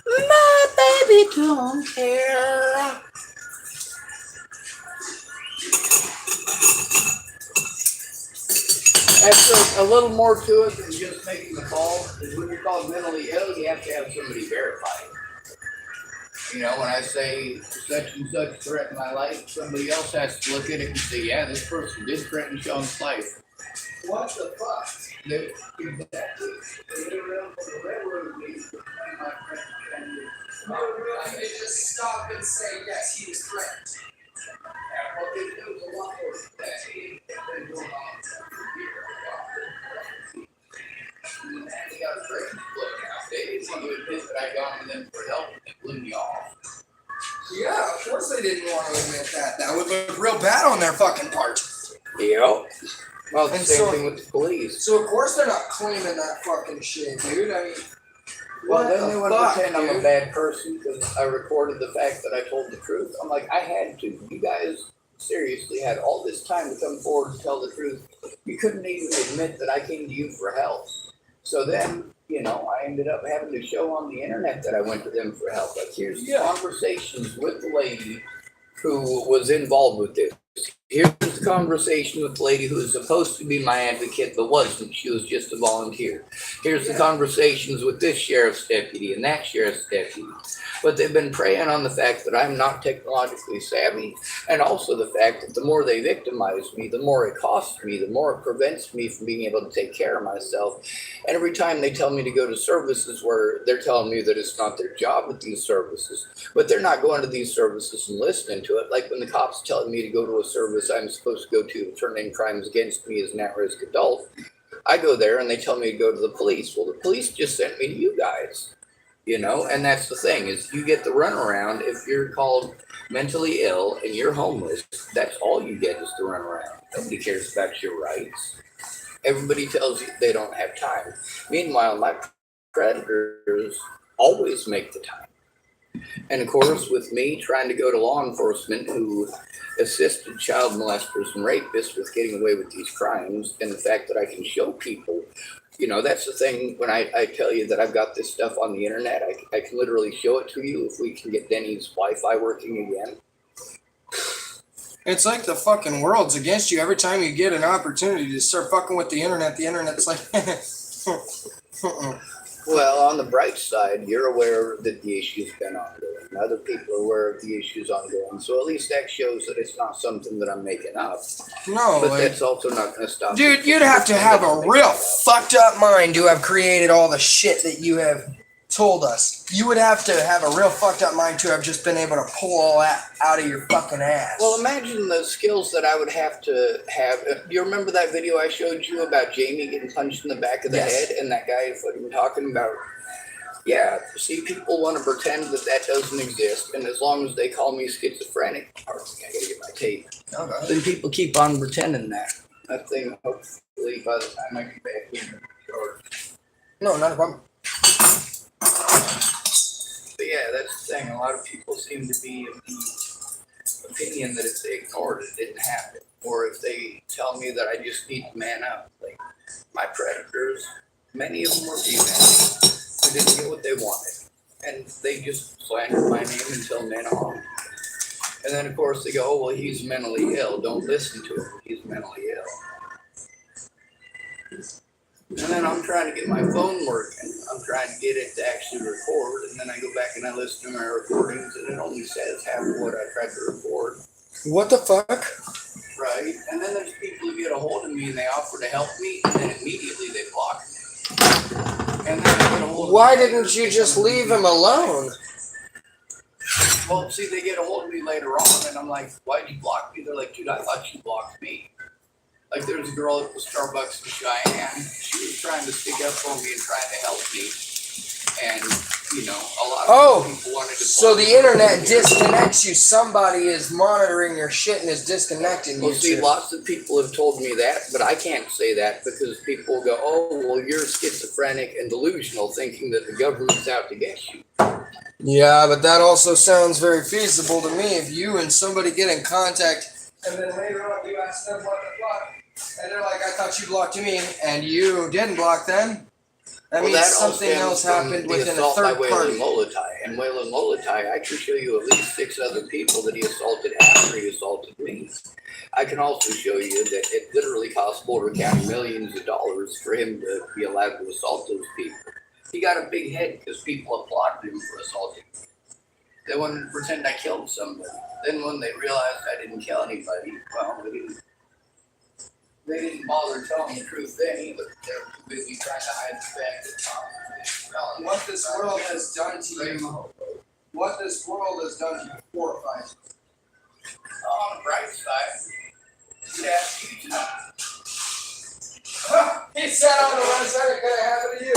My baby don't care. That's a little more to it than just making the call. Because when you're called mentally ill, you have to have somebody verify it. You know, when I say such and such threatened my life, somebody else has to look at it and say, yeah, this person did threaten Sean's life. What the fuck? Exactly. They were around for the railroad meeting between my friend and They just stop and say, yes, he was threatened. well, it was a lot more than that. It's been going on for years. And then they got a great look out. They didn't want to admit that I gone to them for help and it blew me off. Yeah, of course they didn't want to admit that. That would look real bad on their fucking part. Yep. Well, it's And the same so- thing with the police. So of course they're not claiming that fucking shit, dude. I mean, Well, what then they the want to fuck, pretend I'm a dude? bad person because I recorded the fact that I told the truth. I'm like, I had to. You guys seriously had all this time to come forward and tell the truth. You couldn't even admit that I came to you for help. So then, you know, I ended up having to show on the internet that I went to them for help. Like, here's conversations with the lady who was involved with this. Here's the conversation with the lady who was supposed to be my advocate but wasn't. She was just a volunteer. Here's the conversations with this sheriff's deputy and that sheriff's deputy. But they've been preying on the fact that I'm not technologically savvy, and also the fact that the more they victimize me, the more it costs me, the more it prevents me from being able to take care of myself. And every time they tell me to go to services where they're telling me that it's not their job with these services, but they're not going to these services and listening to it. Like when the cops telling me to go to a service I'm supposed to go to turn in crimes against me as an at-risk adult, I go there and they tell me to go to the police. Well, the police just sent me to you guys, you know, and that's the thing is you get the runaround if you're called mentally ill and you're homeless. That's all you get is the runaround. Nobody cares about your rights. Everybody tells you they don't have time. Meanwhile, my predators always make the time. And of course, with me trying to go to law enforcement who assisted child molesters and rapists with getting away with these crimes, and the fact that I can show people, you know, that's the thing when I tell you that I've got this stuff on the internet, I can literally show it to you if we can get Denny's Wi-Fi working again. It's like the fucking world's against you. Every time you get an opportunity to start fucking with the internet's like, Well, on the bright side, you're aware that the issue's been ongoing. Other people are aware of the issue's ongoing. So at least that shows that it's not something that I'm making up. no, But like, that's also not going to stop. dude, me you'd from have to have a pretending real I'm making it up. fucked up mind to have created all the shit that you have told us. You would have to have a real fucked up mind to have just been able to pull all that out of your fucking ass. Well, imagine the skills that I would have to have. Do you remember that video I showed you about Jamie getting punched in the back of the Yes. head and that guy fucking talking about, yeah, see, people want to pretend that that doesn't exist. And as long as they call me schizophrenic, pardon me, I gotta get my tape. Okay. Then people keep on pretending that. That thing, hopefully, by the time I get back in, or, No, not a problem. but yeah, that's the thing. A lot of people seem to be of the opinion that if they ignored it, it didn't happen. Or if they tell me that I just need to man up. Like, my predators, many of them were female who didn't get what they wanted. And they just slandered my name until men harm. And then, of course, they go, oh, well, he's mentally ill. Don't listen to him. He's mentally ill. And then I'm trying to get my phone working. I'm trying to get it to actually record. And then I go back and I listen to my recordings, and it only says half of what I tried to record. What the fuck? Right? And then there's people who get a hold of me and they offer to help me, and then immediately they block me. And then they get a hold of Why me later, didn't you they just come to leave me. him alone? Well, see, they get a hold of me later on, and I'm like, why'd you block me? They're like, dude, I thought you blocked me. Like, there was a girl at the Starbucks in Cheyenne. She was trying to stick up for me and trying to help me. And, you know, a lot of people wanted to So block the me. internet disconnects you. Somebody is monitoring your shit and is disconnecting Well, you. see, two. lots of people have told me that, but I can't say that because people go, oh, well, you're schizophrenic and delusional, thinking that the government's out to get you. Yeah, but that also sounds very feasible to me. If you and somebody get in contact, and then later on you ask them what the fuck, And they're like, I thought you blocked me, and you didn't block them. That Well, means that all something stems else from happened the within a assault by third Waylon party. Molotai. And Waylon Molotai, I can show you at least 6 other people that he assaulted after he assaulted me. I can also show you that it literally cost Boulder County millions of dollars for him to be allowed to assault those people. He got a big head because people applauded him for assaulting me. They wanted to pretend I killed somebody. Then when they realized I didn't kill anybody, well, they didn't bother telling the truth then either. They were too busy trying to hide the fact that What this world has done to you, what this world has done to you horrifies you. on the bright side, you'd ask you to. He sat on the right side, it could have happened to you.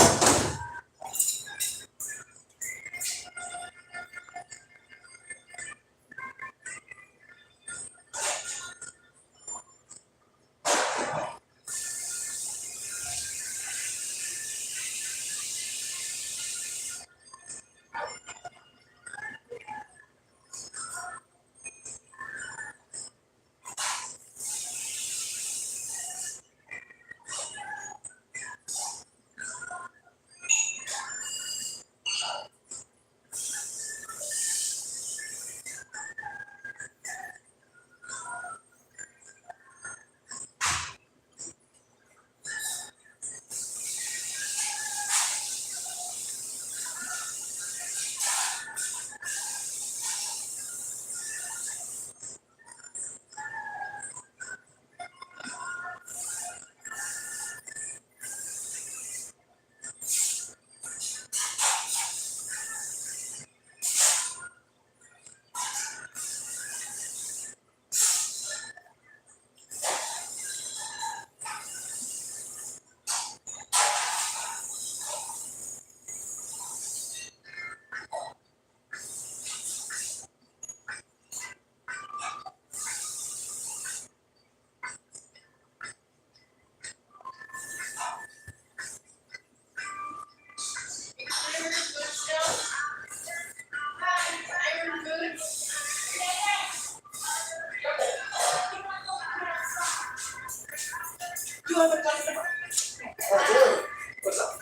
What's up?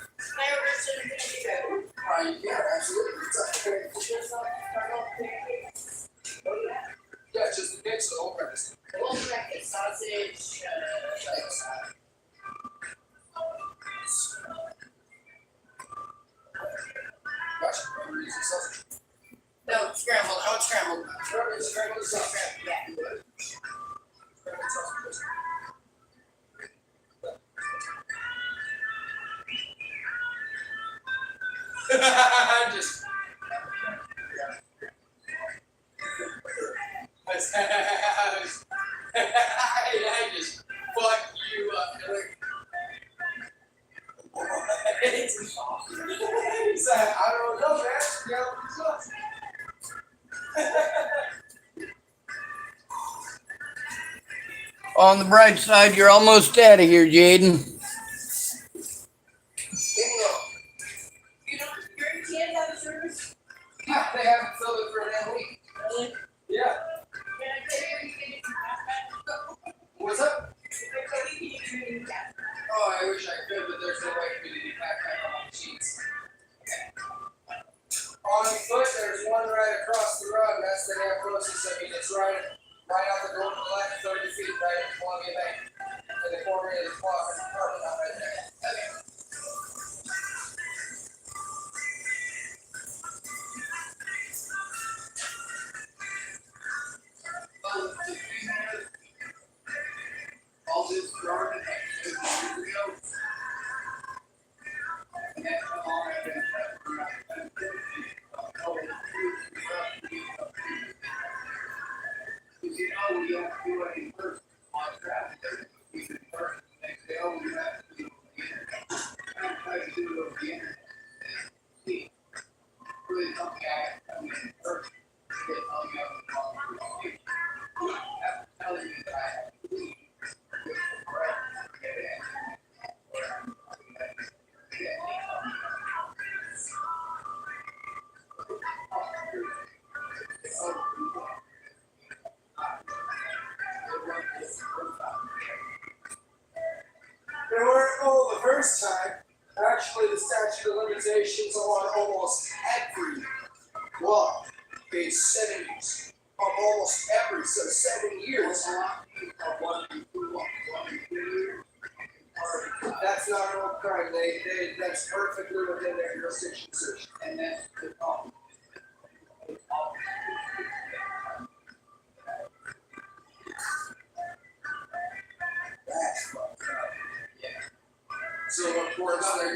Yeah, absolutely. Yeah, just the mix, the whole breakfast. Sausage. Thanks. Gotcha. Remember using sausage. No, scrambled. I want scrambled. Scrambled sausage. Yeah. Scrambled sausage. I'm just. I just fuck you up. He's like, I don't know, man. Yeah, what's up? On the bright side, you're almost out of here, Jaden. You know, your kids have a service? Yeah, they haven't filled it for an damn week. Really? Yeah. Can I tell you anything? What's up? Can Oh, I wish I could, but there's no way for me to get back on the sheets. On foot, there's one right across the road, and that's the damn closest. I mean, it's right out the door to the left, 30 feet, right at Columbia Bank. In the corner of the parking lot right there. Okay. All this started like 6 years ago. And that's how long I've been because you know we don't do any first on traffic. We do first, the next day, oh, you have to do it again. I don't try to do it over the internet. See, really something I mean, first, get hung up with all the people. After telling me that I have to leave. what? Page 70s of almost every, so 7 years. That's not an old crime. That's perfectly within their jurisdiction search. And that's the problem. That's fucked up. Yeah. So of course they're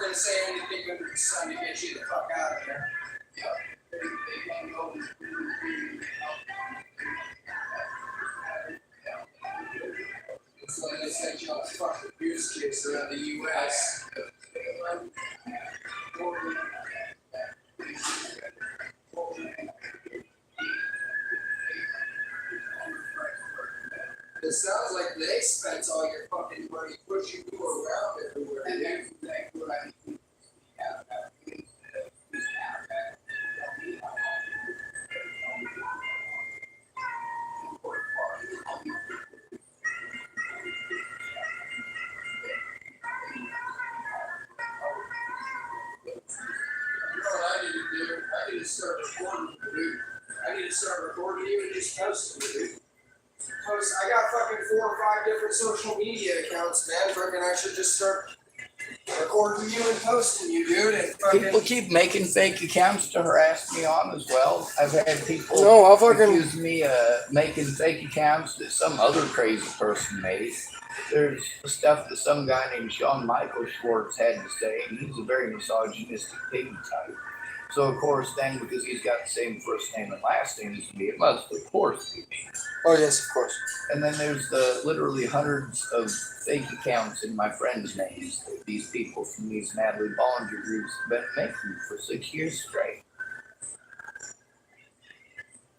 gonna say anything under the sun to get you the fuck out of here. Yeah. It's like they sent you on a fucking abuse case around the U.S. It sounds like they spent all your fucking money pushing you around everywhere. And that's exactly what I mean. I need to start recording, dude. I need to start recording you and just posting it, dude. I got fucking 4 or 5 different social media accounts, man. Fucking, I should just start recording you and posting you, dude. And fucking... People keep making fake accounts to harass me on as well. I've had people accuse me of making fake accounts that some other crazy person made. There's stuff that some guy named Shawn Michael Schwartz had to say, and he's a very misogynistic pig type. So of course, then because he's got the same first name and last name as me, it must of course be me. Oh yes, of course. And then there's the literally hundreds of fake accounts in my friends' names that these people from these Natalie Bollinger groups have been making for 6 years straight.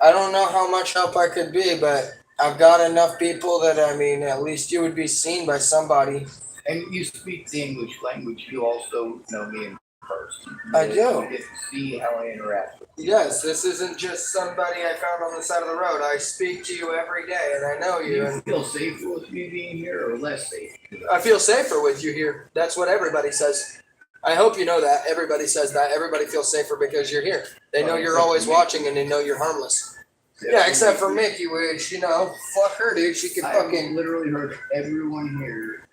I don't know how much help I could be, but I've got enough people that, I mean, at least you would be seen by somebody. And you speak the English language, you also know me in person. I do. You get to see how I interact with you. Yes, this isn't just somebody I found on the side of the road. I speak to you every day, and I know Do you. you And feel safer with me being here or less safe? I feel safer with you here. That's what everybody says. I hope you know that. Everybody says that. Everybody feels safer because you're here. They know you're always watching, and they know you're harmless. Yeah, except for Mickey, which, you know, fuck her, dude. She can I fucking... literally heard everyone here.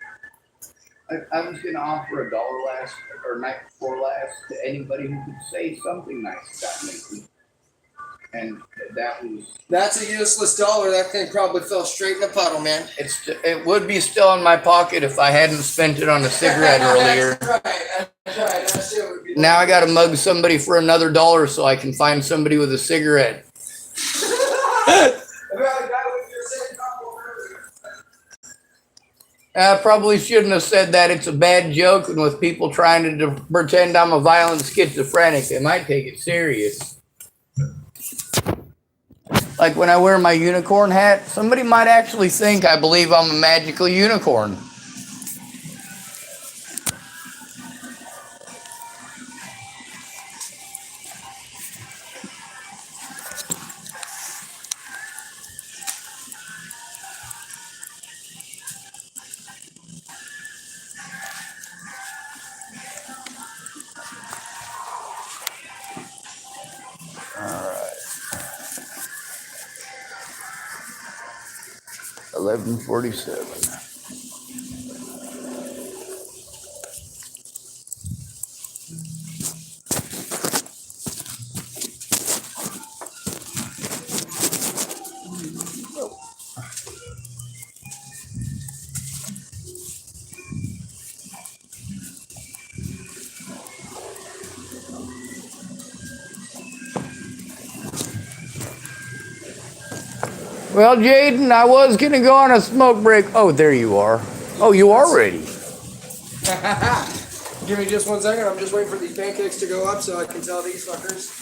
I was gonna offer $1 last or night before last to anybody who could say something nice about Mickey, and that was. That's a useless dollar. That thing probably fell straight in the puddle, man. It would be still in my pocket if I hadn't spent it on a cigarette earlier. That's right. That's right. That shit would be... Now I gotta mug somebody for another $1 so I can find somebody with a cigarette. I probably shouldn't have said that. It's a bad joke, and with people trying to pretend I'm a violent schizophrenic, they might take it serious. Like when I wear my unicorn hat, somebody might actually think I believe I'm a magical unicorn. All right. 11:47. Well, Jaden, I was going to go on a smoke break. Oh, there you are. Oh, you are ready. Give me just 1 second. I'm just waiting for these pancakes to go up so I can tell these fuckers.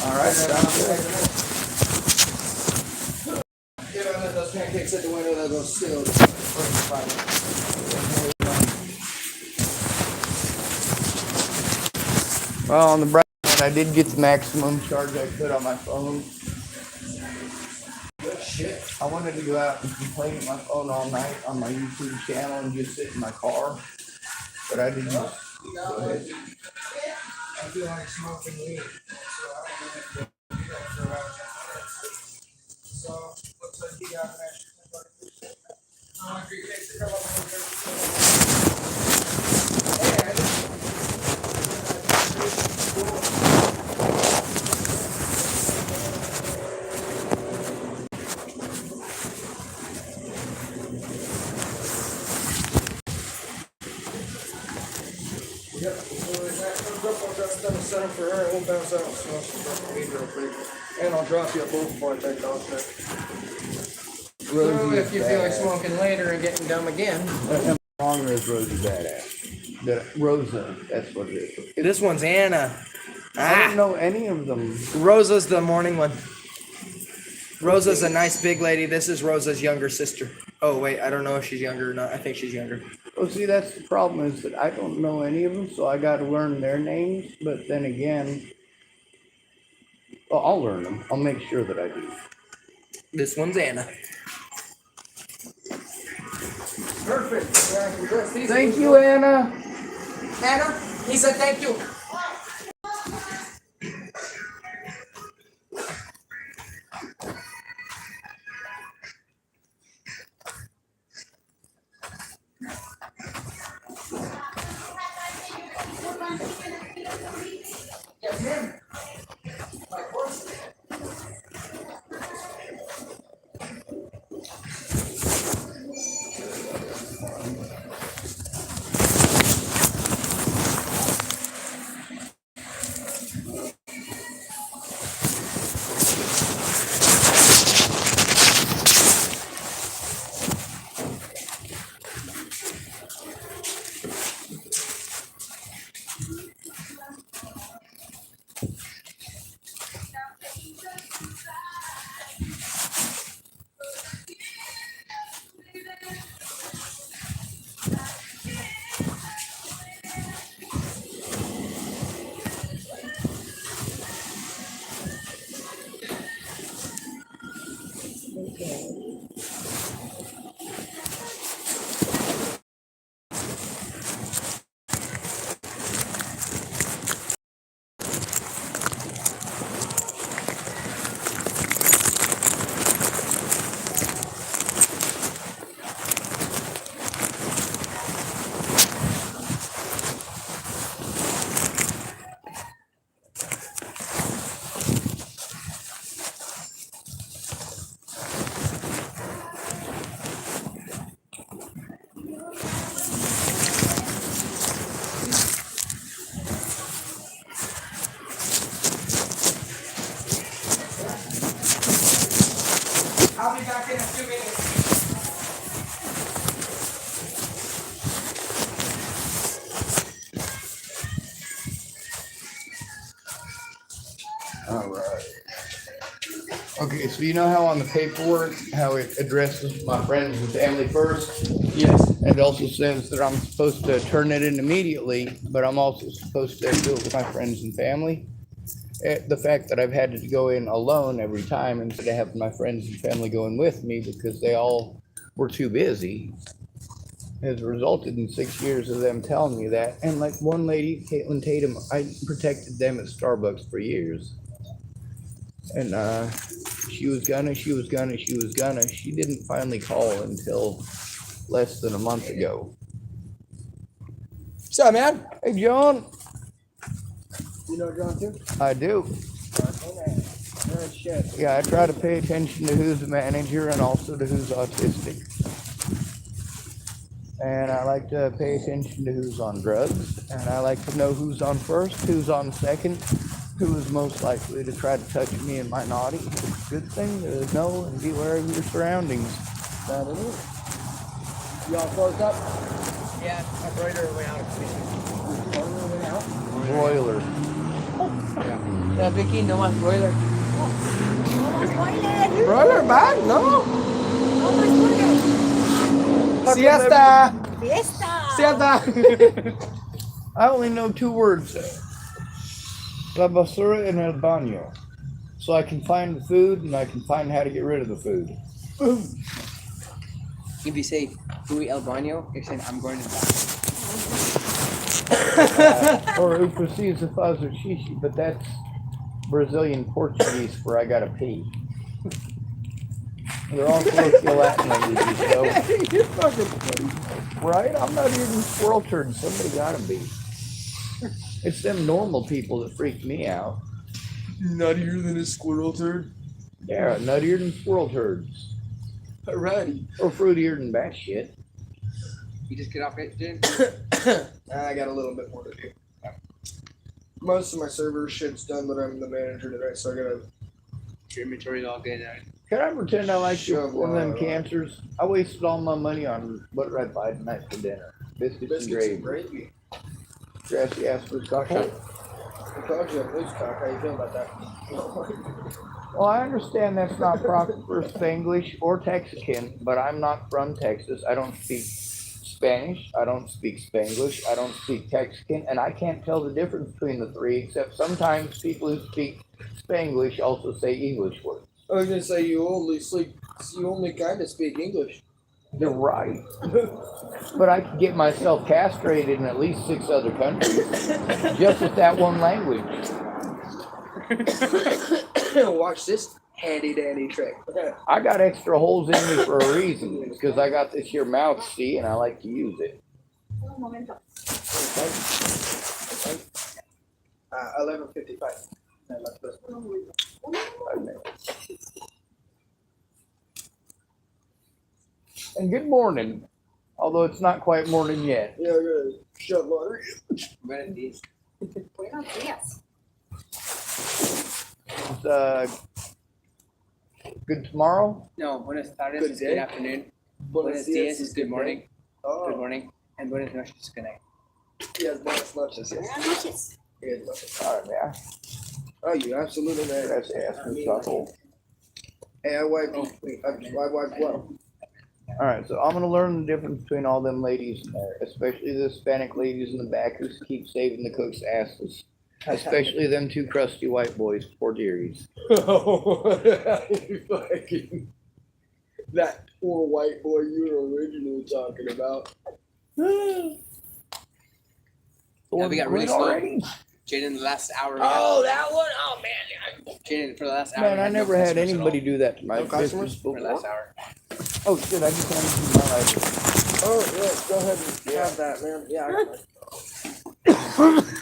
All right, sounds good. If I let those pancakes at the window, they'll go still. Well, on the bright side, I did get the maximum charge I could on my phone. Good shit. I wanted to go out and play with my phone all night on my YouTube channel and just sit in my car, but I didn't. Go ahead. I feel like smoking weed, so I don't know if you do that for about 10 minutes. So, looks like you got an extra 10 bucks. How much do you take to come up Yep, so if that comes up, I'll just set them for her, it won't bounce out, so I'll just weed real quick. And I'll drop you a bowl before I take off there. So if you feel like smoking later and getting dumb again. Longer is Rosie Badass. Rosa, that's what it is. This one's Anna. I don't know any of them. Rosa's the morning one. Rosa's a nice big lady. This is Rosa's younger sister. Oh, wait, I don't know if she's younger or not. I think she's younger. Well, see, that's the problem is that I don't know any of them, so I got to learn their names. But then again, well, I'll learn them. I'll make sure that I do. This one's Anna. Perfect. Thank you, Anna. Anna, he said thank you. Yes, ma'am. Of course. I'll be back in a few minutes. All right. Okay, so you know how on the paperwork, how it addresses my friends and family first? Yes. It also says that I'm supposed to turn it in immediately, but I'm also supposed to do it with my friends and family. The fact that I've had to go in alone every time instead of having my friends and family going with me because they all were too busy has resulted in 6 years of them telling me that. And like one lady, Caitlin Tatum, I protected them at Starbucks for years. And she was gonna. She didn't finally call until less than a month ago. What's up, man? Hey, John. You know John too? I do. Yeah, I try to pay attention to who's the manager and also to who's autistic. And I like to pay attention to who's on drugs. And I like to know who's on first, who's on second, who is most likely to try to touch me in my naughty. It's a good thing to know and be aware of your surroundings. That it is. Y'all closed up? Yeah, my broiler went out of commission. Broiler went out? Broiler. Yeah, Vicky, no más broiler. Broiler back? No. Siesta. Siesta. I only know 2 words. La basura en el baño. So I can find the food and I can find how to get rid of the food. If you say Fui El Baño, you're saying I'm going to die. Or eu preciso fazer xixi, but that's Brazilian Portuguese for I gotta pee. They're all colloquial Latin languages, so. You're fucking funny. Right? I'm not even squirrel turd. Somebody gotta be. It's them normal people that freak me out. Nuttier than a squirrel turd. Yeah, nuttier than squirrel turds. Alrighty. Or fruitier than bat shit. You just get off it, Jen? I got a little bit more to do. Most of my server shit's done, but I'm the manager today, so I gotta. Your inventory logged in. Can I pretend I like you Shove one of them one. cancers? I wasted all my money on what did I buy tonight for dinner? Biscuits and gravy. gravy. Grassy ass food cocktail. I called you a loose cock. How you feel about that? Well, I understand that's not proper Spanglish or Texican, but I'm not from Texas. I don't speak Spanish. I don't speak Spanglish. I don't speak Texican, and I can't tell the difference between the three, except sometimes people who speak Spanglish also say English words. I was gonna say you only kind of speak English. You're right. But I could get myself castrated in at least 6 other countries just with that one language. Watch this handy dandy trick. I got extra holes in me for a reason, because I got this here mouth, see, and I like to use it. 11:55. And good morning, although it's not quite morning yet. Yeah, I gotta shut my. Buenos dias. Buenos dias. It's good tomorrow. No, buenas tardes Good is day. good afternoon. Buenos dias is good morning. Oh, Good morning. And buenas noches is good night. yes, buenas noches. Yes. Buenas noches. Yes. All right, yeah. Oh, you absolutely man. That's ass food cocktail. Hey, I wiped. I wiped well. All right, so I'm gonna learn the difference between all them ladies in there, especially the Hispanic ladies in the back who keep saving the cooks' asses. Especially them 2 crusty white boys, poor dearies. Fucking that poor white boy you were originally talking about. Yeah, we got really Quit slow. already? Jaden, the last hour. Oh, that one. Oh man. Jaden, for the last hour. Man, we I had no never had customers at anybody do that to my No customers? business all. For the last before. hour. Oh shit, I just handed you my life. Oh yeah, go ahead and have that, man. Yeah, I got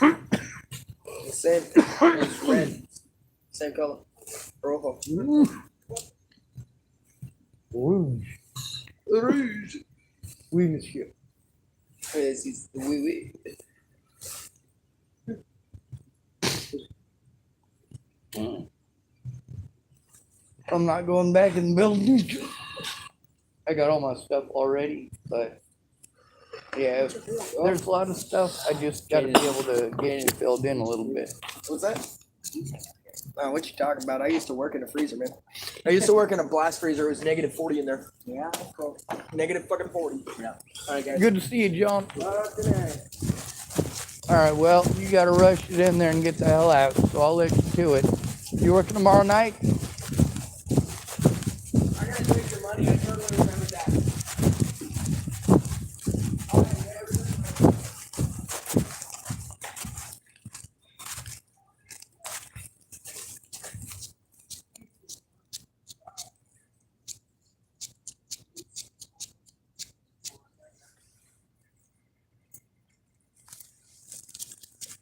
mine. Same. It's red. Same color. Rojo. Rouge. Rouge. Oui, monsieur. Yes, it's oui, oui. I'm not going back in the building. I got all my stuff already, but yeah, there's a lot of stuff. I just got to be able to get it filled in a little bit. What's that? What you talking about? I used to work in a freezer, man. I used to work in a blast freezer. It was negative 40 in there. Yeah, cool. Negative fucking 40. Yeah. All right, guys. Good to see you, John. Fucking A. All right, well, you got to rush it in there and get the hell out, so I'll let you to it. You working tomorrow night? I gotta take your money. I totally remember that.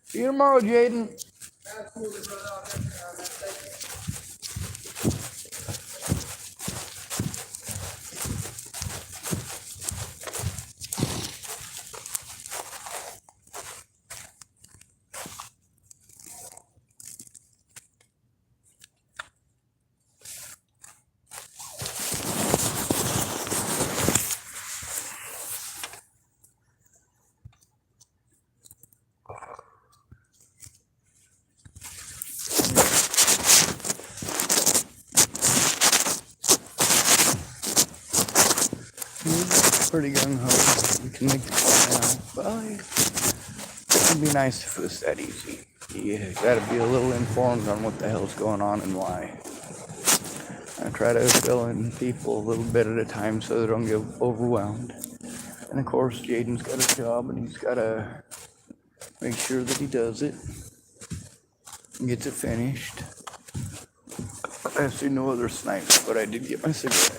See you tomorrow, Jaden. Absolutely, brother. I'll take care of that. Thank you. Pretty gung ho. We can make the call now. Bye. It'd be nice if it was that easy. You gotta be a little informed on what the hell's going on and why. I try to fill in people a little bit at a time so they don't get overwhelmed. And of course, Jaden's got a job and he's gotta Make sure that he does it. And gets it finished. I see no other snipes, but I did get my cigarette.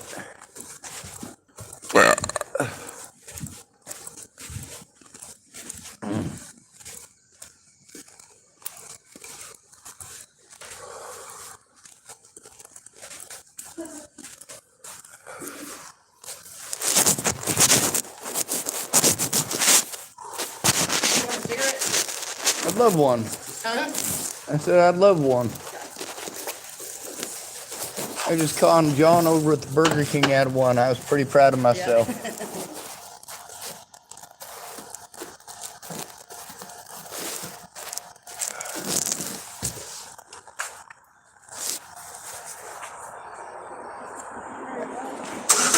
I'd love one. I said I'd love one. I just conned John over at the Burger King had one. I was pretty proud of myself.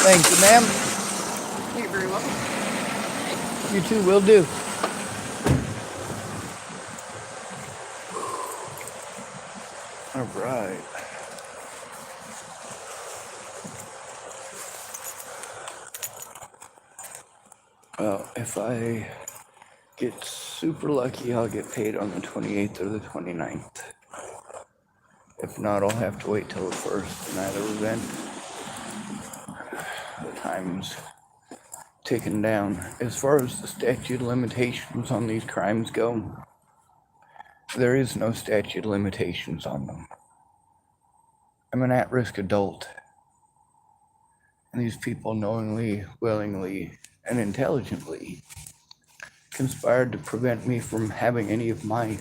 Thank you, ma'am. You're very welcome. You too, will do. All right. Well, if I get super lucky, I'll get paid on the 28th or the 29th. If not, I'll have to wait till the 1st in either event. The time's ticking down. As far as the statute of limitations on these crimes go, there is no statute of limitations on them. I'm an at-risk adult. And these people knowingly, willingly, and intelligently conspired to prevent me from having any of my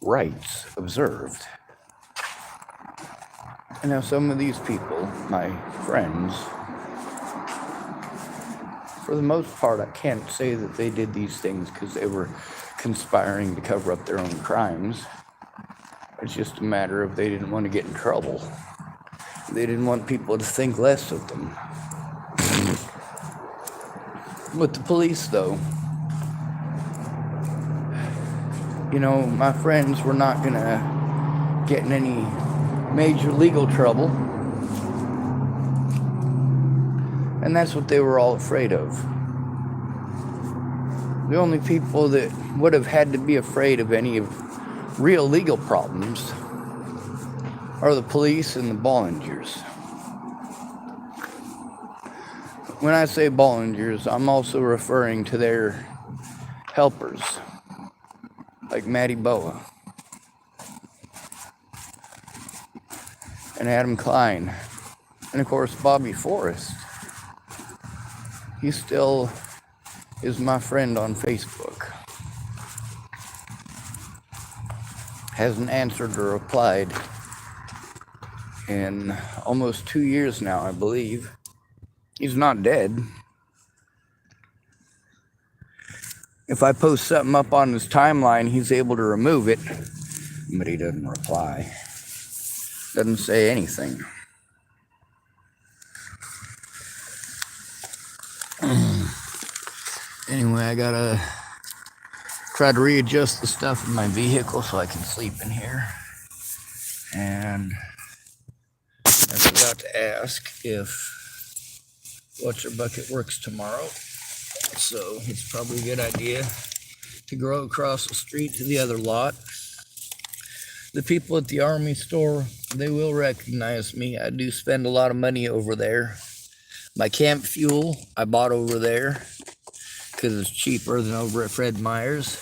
rights observed. And now some of these people, my friends, for the most part, I can't say that they did these things because they were conspiring to cover up their own crimes. It's just a matter of they didn't want to get in trouble. They didn't want people to think less of them. With the police, though, you know, my friends were not gonna get in any major legal trouble. And that's what they were all afraid of. The only people that would have had to be afraid of any of real legal problems are the police and the Bollingers. When I say Bollingers, I'm also referring to their helpers, like Matty Boa and Adam Klein, and of course Bobby Forrest. He still is my friend on Facebook. Hasn't answered or replied in almost 2 years now, I believe. He's not dead. If I post something up on his timeline, he's able to remove it, but he doesn't reply. Doesn't say anything. Anyway, I gotta try to readjust the stuff in my vehicle so I can sleep in here. And I forgot to ask if What's Your Bucket works tomorrow. So it's probably a good idea to go across the street to the other lot. The people at the Army store, they will recognize me. I do spend a lot of money over there. My camp fuel I bought over there because it's cheaper than over at Fred Meyer's.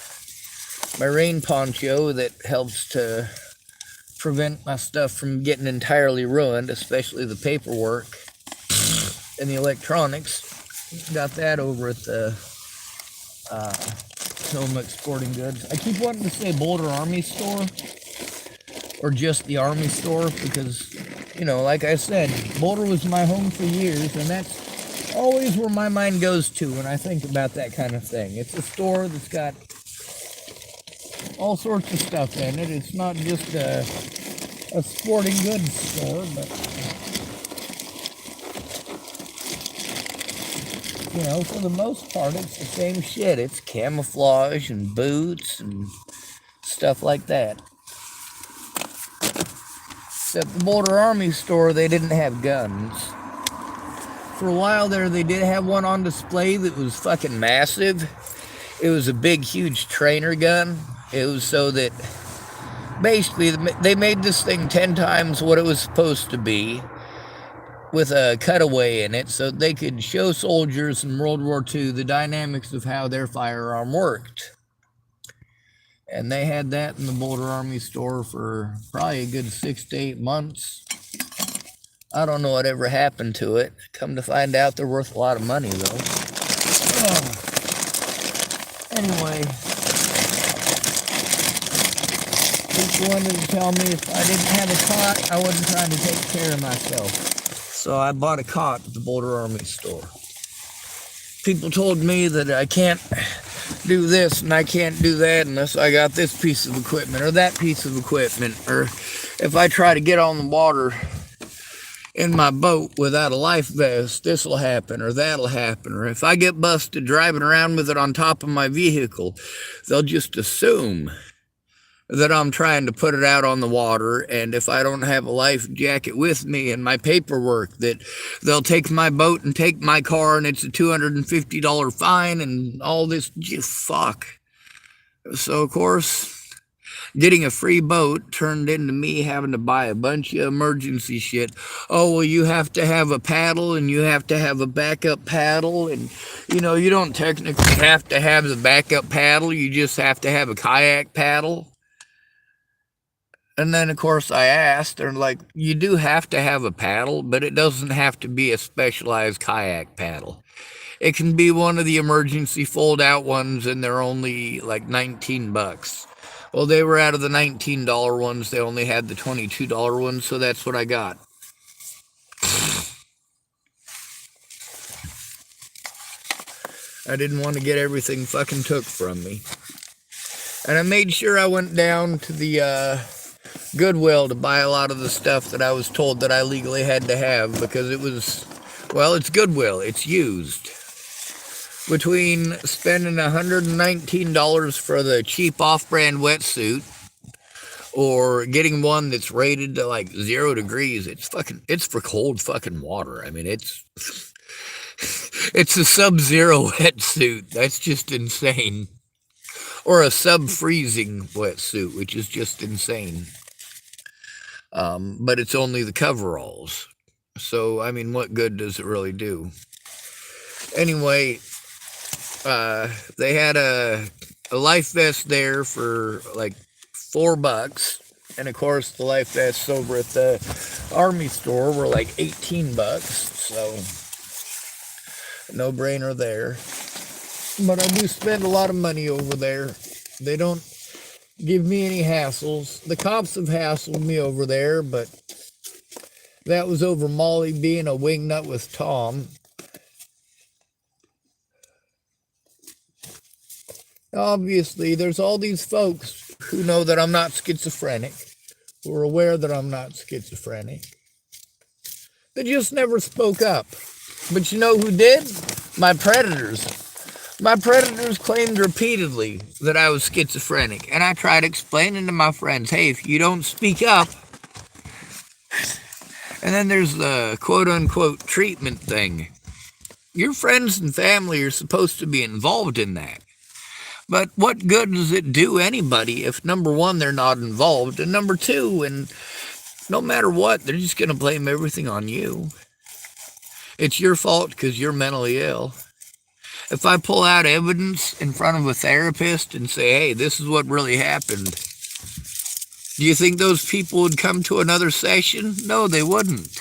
My rain poncho that helps to prevent my stuff from getting entirely ruined, especially the paperwork and the electronics. Got that over at the Tillamook Sporting Goods. I keep wanting to say Boulder Army store or just the Army store because, you know, like I said, Boulder was my home for years, and that's always where my mind goes to when I think about that kind of thing. It's a store that's got all sorts of stuff in it. It's not just a sporting goods store, but, you know, for the most part, it's the same shit. It's camouflage and boots and stuff like that. Except the Boulder Army store, they didn't have guns. For a while there, they did have one on display that was fucking massive. It was a big, huge trainer gun. It was so that basically they made this thing 10 times what it was supposed to be with a cutaway in it so they could show soldiers in World War II the dynamics of how their firearm worked. And they had that in the Boulder Army store for probably a good 6 to 8 months. I don't know whatever happened to it. Come to find out, they're worth a lot of money, though. Anyway, people wanted to tell me if I didn't have a cot, I wasn't trying to take care of myself. So I bought a cot at the Boulder Army store. People told me that I can't do this and I can't do that unless I got this piece of equipment or that piece of equipment, or if I try to get on the water in my boat without a life vest, this will happen or that'll happen, or if I get busted driving around with it on top of my vehicle, they'll just assume that I'm trying to put it out on the water, and if I don't have a life jacket with me and my paperwork, that they'll take my boat and take my car and it's a $250 fine and all this fuck. So of course, getting a free boat turned into me having to buy a bunch of emergency shit. Oh, well, you have to have a paddle and you have to have a backup paddle, and you know, you don't technically have to have the backup paddle, you just have to have a kayak paddle. And then, of course, I asked, they're like, you do have to have a paddle, but it doesn't have to be a specialized kayak paddle. It can be one of the emergency fold-out ones, and they're only like $19. Well, they were out of the $19 ones. They only had the $22 ones, so that's what I got. I didn't want to get everything fucking took from me. And I made sure I went down to the Goodwill to buy a lot of the stuff that I was told that I legally had to have, because it was, well, it's Goodwill, it's used. Between spending $119 for the cheap off-brand wetsuit or getting one that's rated to like 0 degrees, it's for cold fucking water. I mean, it's a sub-zero wetsuit. That's just insane. Or a sub-freezing wetsuit, which is just insane. But it's only the coveralls. So, I mean, what good does it really do? Anyway, they had a life vest there for like $4. And of course, the life vests over at the Army store were like $18. So, no brainer there. But I do spend a lot of money over there. They don't give me any hassles. The cops have hassled me over there, but that was over Molly being a wingnut with Tom. Obviously, there's all these folks who know that I'm not schizophrenic, who are aware that I'm not schizophrenic. They just never spoke up. But you know who did? My predators. My predators claimed repeatedly that I was schizophrenic, and I tried explaining to my friends, hey, if you don't speak up, and then there's the quote-unquote treatment thing. Your friends and family are supposed to be involved in that. But what good does it do anybody if, number one, they're not involved, and number two, and no matter what, they're just going to blame everything on you. It's your fault because you're mentally ill. If I pull out evidence in front of a therapist and say, hey, this is what really happened, do you think those people would come to another session? No, they wouldn't.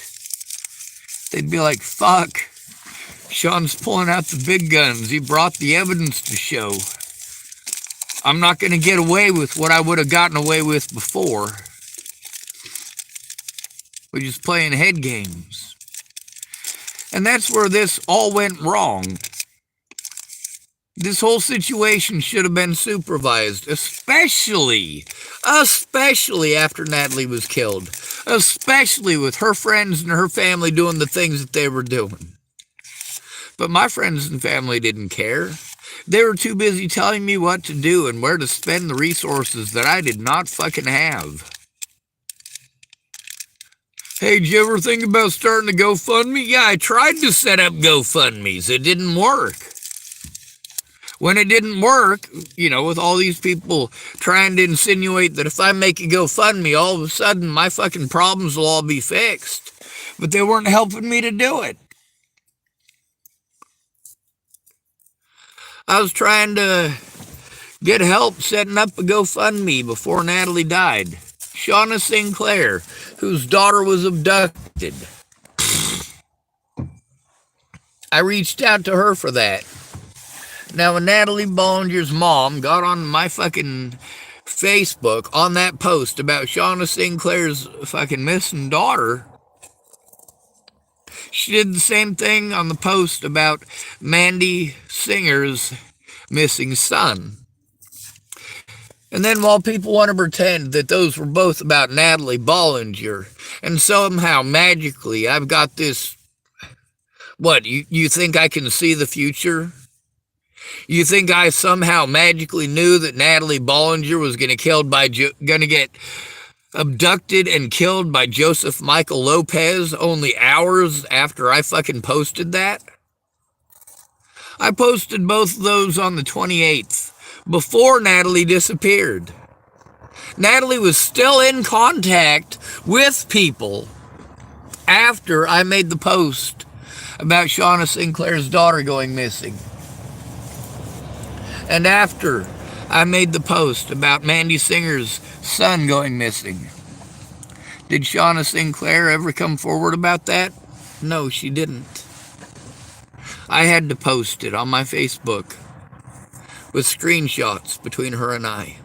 They'd be like, fuck, Sean's pulling out the big guns. He brought the evidence to show. I'm not going to get away with what I would have gotten away with before. We're just playing head games. And that's where this all went wrong. This whole situation should have been supervised, especially after Natalie was killed, especially with her friends and her family doing the things that they were doing. But my friends and family didn't care. They were too busy telling me what to do and where to spend the resources that I did not fucking have. Hey, did you ever think about starting a GoFundMe? Yeah, I tried to set up GoFundMes. It didn't work. When it didn't work, with all these people trying to insinuate that if I make a GoFundMe, all of a sudden my fucking problems will all be fixed. But they weren't helping me to do it. I was trying to get help setting up a GoFundMe before Natalie died. Shauna Sinclair, whose daughter was abducted. I reached out to her for that. Now, when Natalie Bollinger's mom got on my fucking Facebook on that post about Shauna Sinclair's fucking missing daughter, she did the same thing on the post about Mandy Singer's missing son. And then while people want to pretend that those were both about Natalie Bollinger, and somehow magically I've got this, what, you think I can see the future? You think I somehow magically knew that Natalie Bollinger was going to get abducted and killed by Joseph Michael Lopez only hours after I fucking posted that? I posted both of those on the 28th, before Natalie disappeared. Natalie was still in contact with people after I made the post about Shauna Sinclair's daughter going missing. And after I made the post about Mandy Singer's son going missing. Did Shauna Sinclair ever come forward about that? No, she didn't. I had to post it on my Facebook with screenshots between her and I.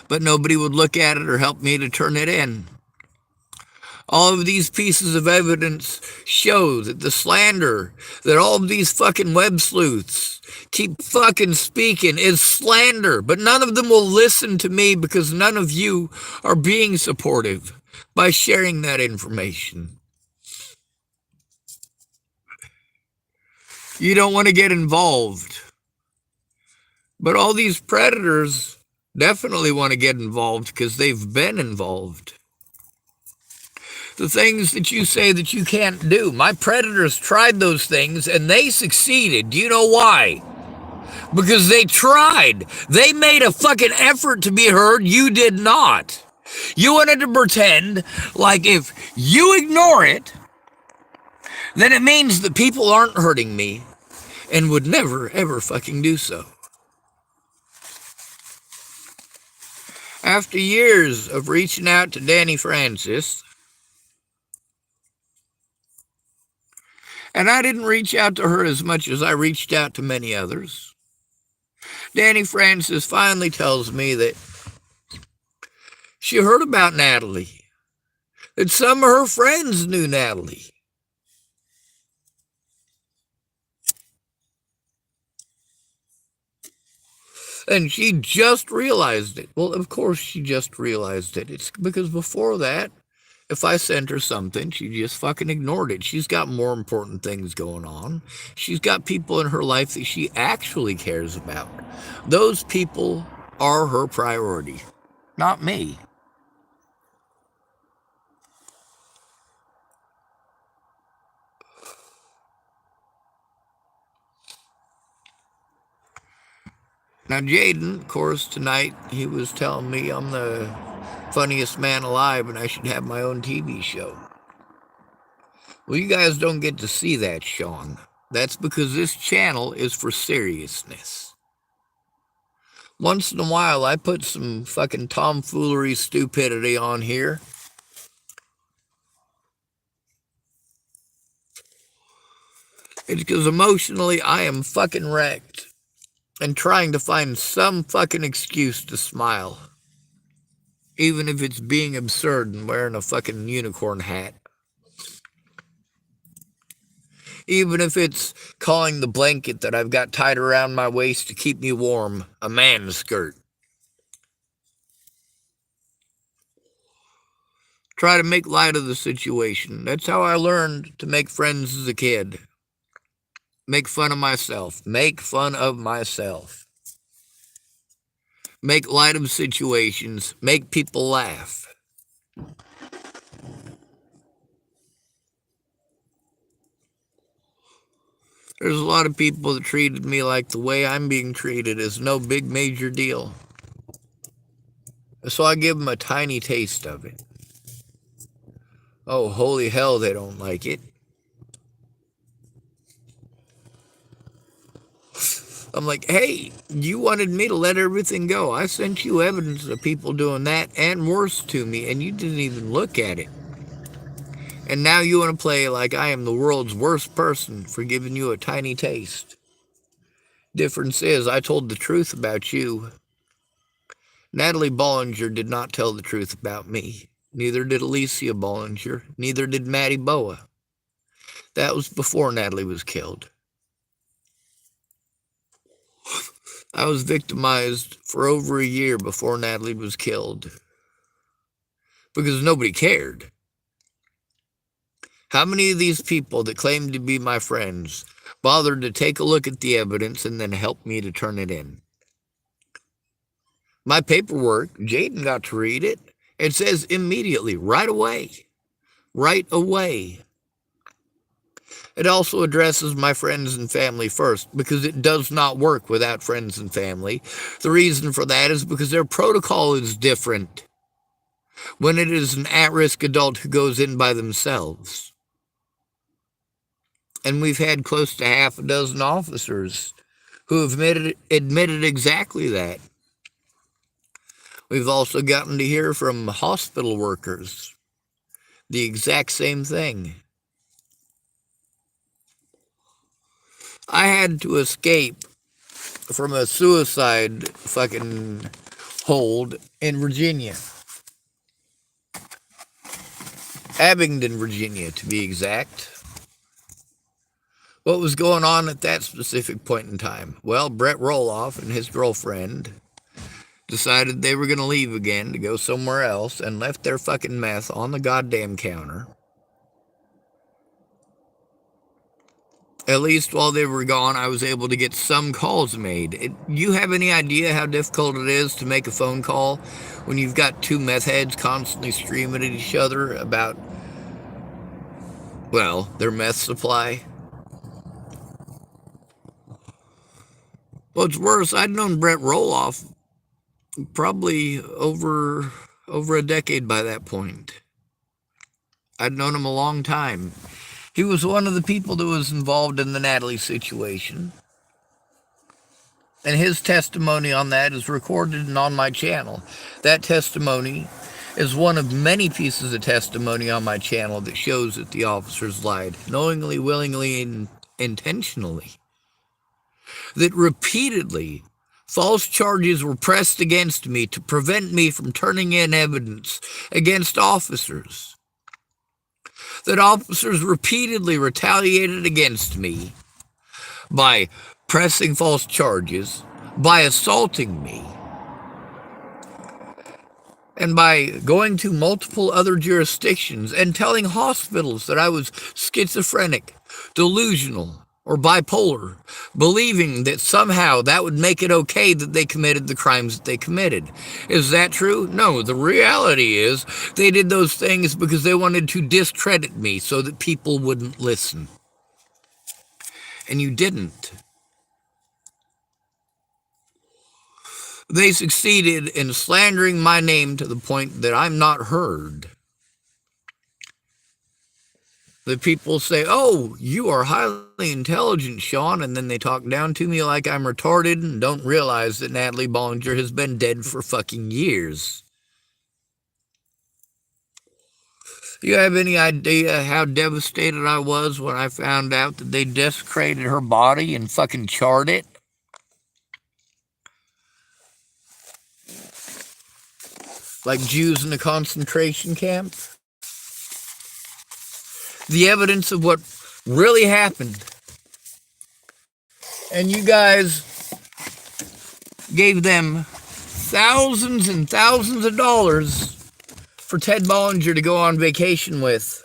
But nobody would look at it or help me to turn it in. All of these pieces of evidence show that the slander that all of these fucking web sleuths keep fucking speaking is slander, but none of them will listen to me because none of you are being supportive by sharing that information. You don't want to get involved. But all these predators definitely want to get involved because they've been involved. The things that you say that you can't do. My predators tried those things and they succeeded. Do you know why? Because they tried. They made a fucking effort to be heard. You did not. You wanted to pretend like if you ignore it, then it means that people aren't hurting me and would never, ever fucking do so. After years of reaching out to Danny Francis, and I didn't reach out to her as much as I reached out to many others, Danny Francis finally tells me that she heard about Natalie, that some of her friends knew Natalie. And she just realized it. Well, of course she just realized it. It's because before that, if I sent her something, she just fucking ignored it. She's got more important things going on. She's got people in her life that she actually cares about. Those people are her priority, not me. Now, Jaden, of course, tonight he was telling me I'm the funniest man alive and I should have my own TV show. Well, you guys don't get to see that, Sean. That's because this channel is for seriousness. Once in a while, I put some fucking tomfoolery stupidity on here. It's because emotionally I am fucking wrecked and trying to find some fucking excuse to smile. Even if it's being absurd and wearing a fucking unicorn hat. Even if it's calling the blanket that I've got tied around my waist to keep me warm a man's skirt. Try to make light of the situation. That's how I learned to make friends as a kid. Make fun of myself. Make fun of myself. Make light of situations. Make people laugh. There's a lot of people that treated me like the way I'm being treated is no big major deal. So I give them a tiny taste of it. Oh, holy hell, they don't like it. I'm like, hey, you wanted me to let everything go. I sent you evidence of people doing that and worse to me, and you didn't even look at it. And now you want to play like I am the world's worst person for giving you a tiny taste. Difference is, I told the truth about you. Natalie Bollinger did not tell the truth about me. Neither did Alicia Bollinger. Neither did Maddie Boa. That was before Natalie was killed. I was victimized for over a year before Natalie was killed. Because nobody cared. How many of these people that claimed to be my friends bothered to take a look at the evidence and then help me to turn it in? My paperwork, Jaden got to read it. It says immediately, right away. Right away. It also addresses my friends and family first, because it does not work without friends and family. The reason for that is because their protocol is different when it is an at-risk adult who goes in by themselves. And we've had close to half a dozen officers who have admitted exactly that. We've also gotten to hear from hospital workers the exact same thing. I had to escape from a suicide fucking hold in Virginia. Abingdon, Virginia, to be exact. What was going on at that specific point in time? Well, Brett Roloff and his girlfriend decided they were going to leave again to go somewhere else and left their fucking meth on the goddamn counter. At least while they were gone, I was able to get some calls made. You have any idea how difficult it is to make a phone call when you've got two meth heads constantly screaming at each other about, well, their meth supply? What's worse, I'd known Brett Roloff probably over a decade by that point. I'd known him a long time. He was one of the people that was involved in the Natalie situation. And his testimony on that is recorded and on my channel. That testimony is one of many pieces of testimony on my channel that shows that the officers lied, knowingly, willingly, and intentionally. That repeatedly false charges were pressed against me to prevent me from turning in evidence against officers. That officers repeatedly retaliated against me by pressing false charges, by assaulting me, and by going to multiple other jurisdictions and telling hospitals that I was schizophrenic, delusional, or bipolar, believing that somehow that would make it okay that they committed the crimes that they committed. Is that true? No, the reality is they did those things because they wanted to discredit me so that people wouldn't listen. And you didn't. They succeeded in slandering my name to the point that I'm not heard. The people say, oh, you are highly intelligent, Sean, and then they talk down to me like I'm retarded and don't realize that Natalie Bollinger has been dead for fucking years. You have any idea how devastated I was when I found out that they desecrated her body and fucking charred it? Like Jews in a concentration camp? The evidence of what really happened. And you guys gave them thousands and thousands of dollars for Ted Bollinger to go on vacation with,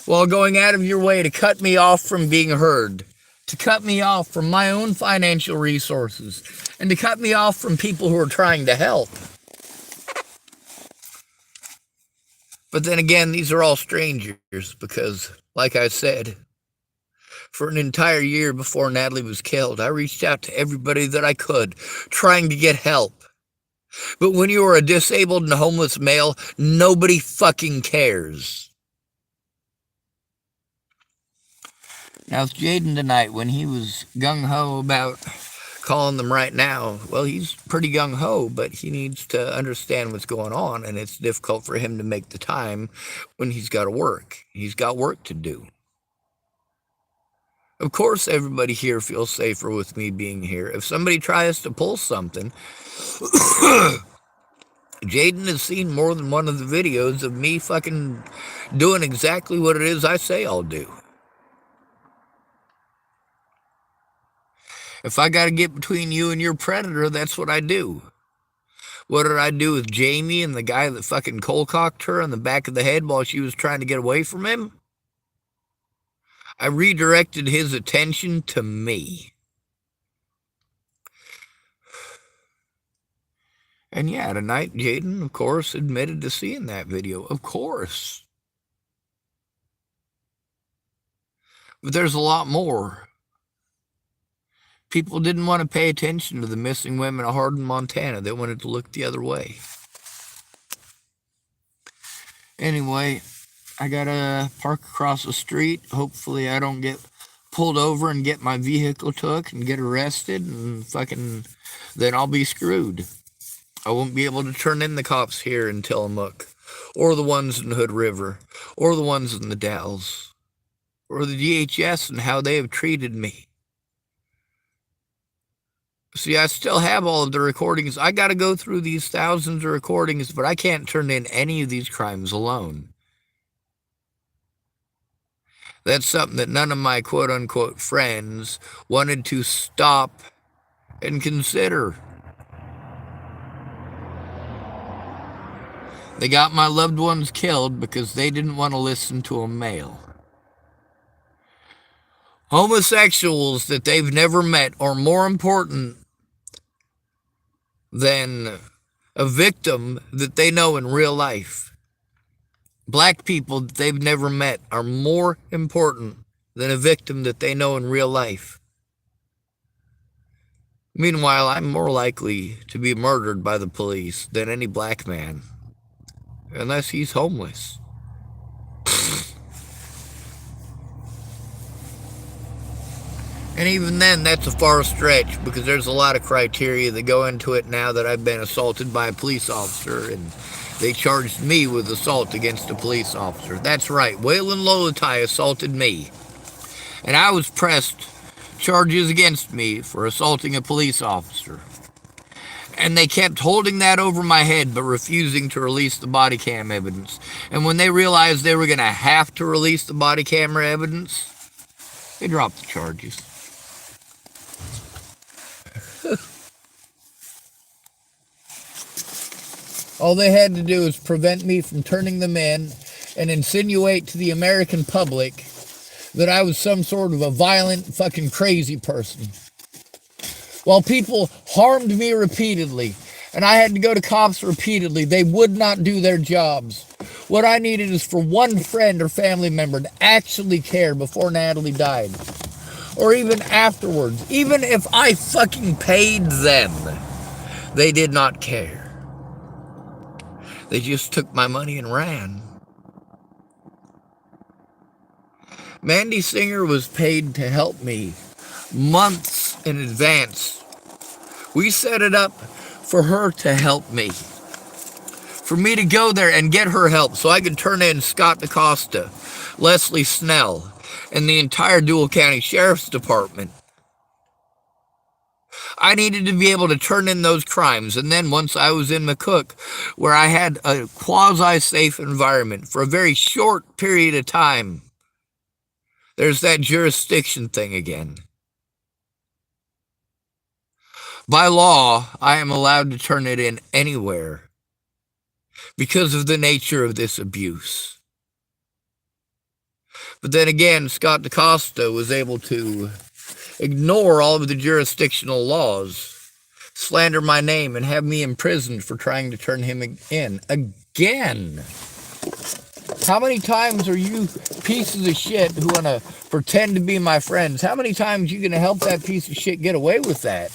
while going out of your way to cut me off from being heard, to cut me off from my own financial resources, and to cut me off from people who are trying to help. But then again, these are all strangers because, like I said, For an entire year before Natalie was killed, I reached out to everybody that I could, trying to get help. But when you are a disabled and homeless male, nobody fucking cares. Now, with Jaden tonight, when he was gung-ho about calling them right now, well, he's pretty gung-ho, but he needs to understand what's going on, and it's difficult for him to make the time when he's got to work. He's got work to do. Of course, everybody here feels safer with me being here. If somebody tries to pull something, Jaden has seen more than one of the videos of me fucking doing exactly what it is I say I'll do. If I gotta get between you and your predator, that's what I do. What did I do with Jamie and the guy that fucking cold-cocked her on the back of the head while she was trying to get away from him? I redirected his attention to me. And yeah, tonight, Jaden, of course, admitted to seeing that video. Of course. But there's a lot more. People didn't want to pay attention to the missing women of Hardin, Montana. They wanted to look the other way. Anyway, I gotta park across the street. Hopefully I don't get pulled over and get my vehicle took and get arrested and fucking, then I'll be screwed. I won't be able to turn in the cops here in Tillamook, or the ones in Hood River, or the ones in the Dalles, or the DHS and how they have treated me. See, I still have all of the recordings. I got to go through these thousands of recordings, but I can't turn in any of these crimes alone. That's something that none of my quote-unquote friends wanted to stop and consider. They got my loved ones killed because they didn't want to listen to a male. Homosexuals that they've never met are more important than a victim that they know in real life. Black people that they've never met are more important than a victim that they know in real life. Meanwhile, I'm more likely to be murdered by the police than any black man, unless he's homeless. And even then, that's a far stretch, because there's a lot of criteria that go into it now that I've been assaulted by a police officer, and they charged me with assault against a police officer. That's right, Waylon Lolatai assaulted me. And I was pressed charges against me for assaulting a police officer. And they kept holding that over my head, but refusing to release the body cam evidence. And when they realized they were going to have to release the body camera evidence, they dropped the charges. All they had to do was prevent me from turning them in and insinuate to the American public that I was some sort of a violent, fucking crazy person. While people harmed me repeatedly, and I had to go to cops repeatedly, they would not do their jobs. What I needed is for one friend or family member to actually care before Natalie died. Or even afterwards. Even if I fucking paid them, they did not care. They just took my money and ran. Mandy Singer was paid to help me months in advance. We set it up for her to help me. For me to go there and get her help so I could turn in Scott DaCosta, Leslie Snell, and the entire Dual County Sheriff's Department. I needed to be able to turn in those crimes, and then once I was in McCook, where I had a quasi-safe environment for a very short period of time, there's that jurisdiction thing again. By law, I am allowed to turn it in anywhere because of the nature of this abuse. But then again, Scott DaCosta was able to ignore all of the jurisdictional laws, slander my name, and have me imprisoned for trying to turn him in again. How many times are you pieces of shit who want to pretend to be my friends? How many times are you going to help that piece of shit get away with that?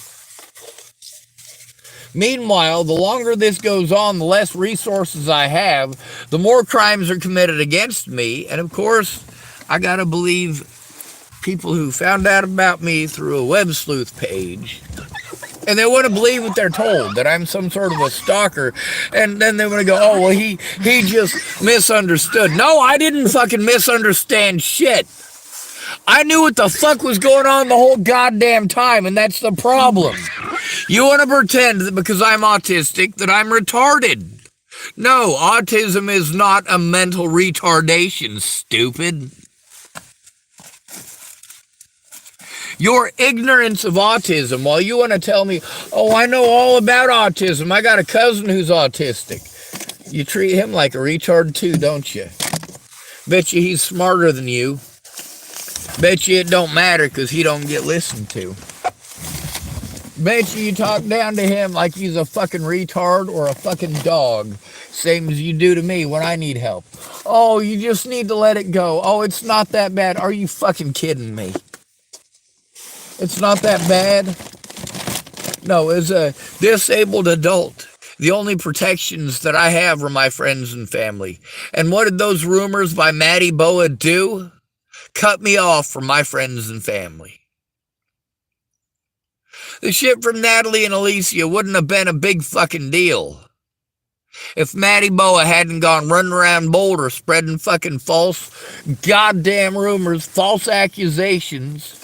Meanwhile, the longer this goes on, the less resources I have, the more crimes are committed against me. And of course, I got to believe people who found out about me through a web sleuth page. And they want to believe what they're told, that I'm some sort of a stalker. And then they want to go, oh, well, he just misunderstood. No, I didn't fucking misunderstand shit. I knew what the fuck was going on the whole goddamn time, and that's the problem. You want to pretend that because I'm autistic that I'm retarded. No, autism is not a mental retardation, stupid. Your ignorance of autism, while you want to tell me, oh, I know all about autism. I got a cousin who's autistic. You treat him like a retard too, don't you? Bet you he's smarter than you. Bet you it don't matter because he don't get listened to. Bet you talk down to him like he's a fucking retard or a fucking dog. Same as you do to me when I need help. Oh, you just need to let it go. Oh, it's not that bad. Are you fucking kidding me? It's not that bad? No, as a disabled adult, the only protections that I have are my friends and family. And what did those rumors by Maddie Boa do? Cut me off from my friends and family. The shit from Natalie and Alicia wouldn't have been a big fucking deal if Maddie Boa hadn't gone running around Boulder spreading fucking false goddamn rumors, false accusations.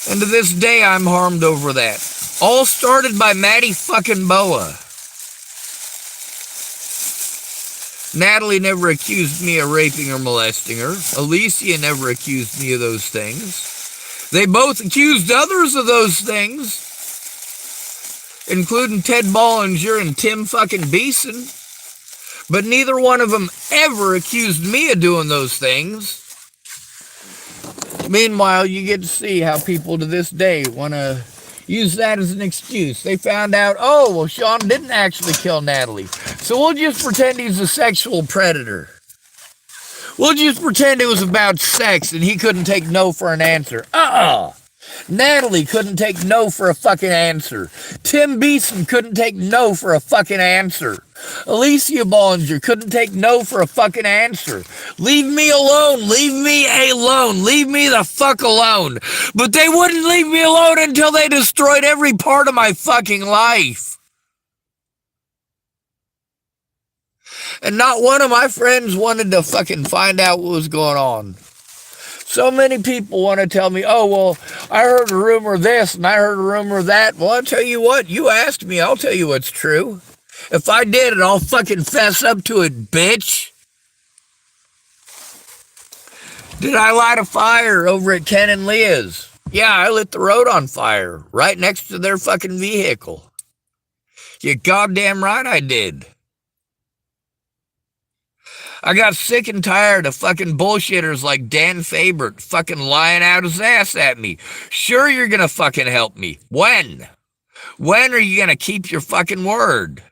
And to this day, I'm harmed over that. All started by Maddie fucking Boa. Natalie never accused me of raping or molesting her. Alicia never accused me of those things. They both accused others of those things, including Ted Bollinger and Tim fucking Beeson. But neither one of them ever accused me of doing those things. Meanwhile, you get to see how people to this day want to use that as an excuse. They found out, oh, well, Sean didn't actually kill Natalie. So we'll just pretend he's a sexual predator. We'll just pretend it was about sex and he couldn't take no for an answer. Natalie couldn't take no for a fucking answer. Tim Beeson couldn't take no for a fucking answer. Alicia Bollinger couldn't take no for a fucking answer. Leave me alone. Leave me alone. Leave me the fuck alone. But they wouldn't leave me alone until they destroyed every part of my fucking life. And not one of my friends wanted to fucking find out what was going on. So many people want to tell me, oh, well, I heard a rumor of this and I heard a rumor of that. Well, I'll tell you what, you asked me, I'll tell you what's true. If I did it, I'll fucking fess up to it, bitch. Did I light a fire over at Ken and Leah's? Yeah, I lit the road on fire, right next to their fucking vehicle. You goddamn right I did. I got sick and tired of fucking bullshitters like Dan Fabert fucking lying out his ass at me. Sure, you're gonna fucking help me. When? When are you gonna keep your fucking word?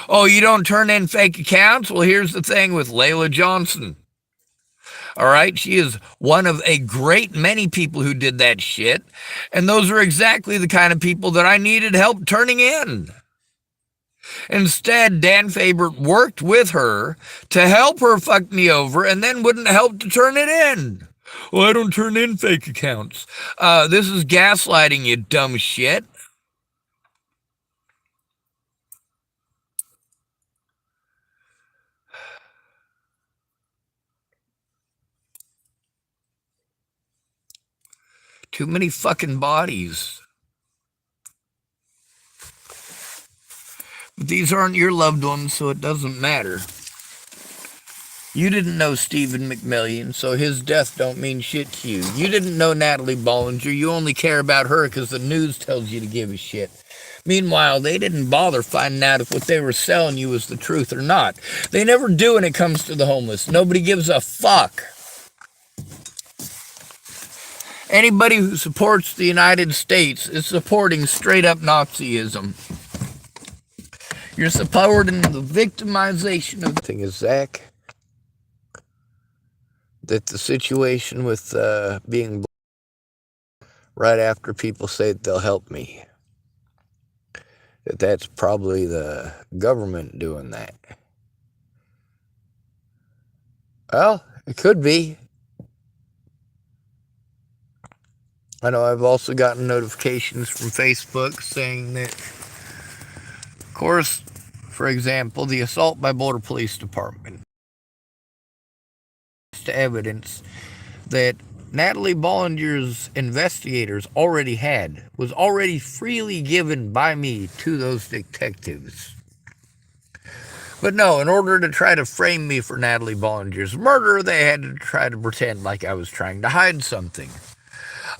Oh, you don't turn in fake accounts? Well, here's the thing with Layla Johnson. All right, she is one of a great many people who did that shit. And those are exactly the kind of people that I needed help turning in. Instead, Dan Fabert worked with her to help her fuck me over and then wouldn't help to turn it in. Well, I don't turn in fake accounts. This is gaslighting, you dumb shit. Too many fucking bodies. But these aren't your loved ones, so it doesn't matter. You didn't know Stephen McMillian, so his death don't mean shit to you. You didn't know Natalie Bollinger. You only care about her because the news tells you to give a shit. Meanwhile, they didn't bother finding out if what they were selling you was the truth or not. They never do when it comes to the homeless. Nobody gives a fuck. Anybody who supports the United States is supporting straight-up Nazism. You're supporting the victimization of the thing is, Zach, that the situation with being right after people say that they'll help me, that's probably the government doing that. Well, it could be. I know I've also gotten notifications from Facebook saying that, of course, for example, the assault by Boulder Police Department to evidence that Natalie Bollinger's investigators was already freely given by me to those detectives. But no, in order to try to frame me for Natalie Bollinger's murder, they had to try to pretend like I was trying to hide something.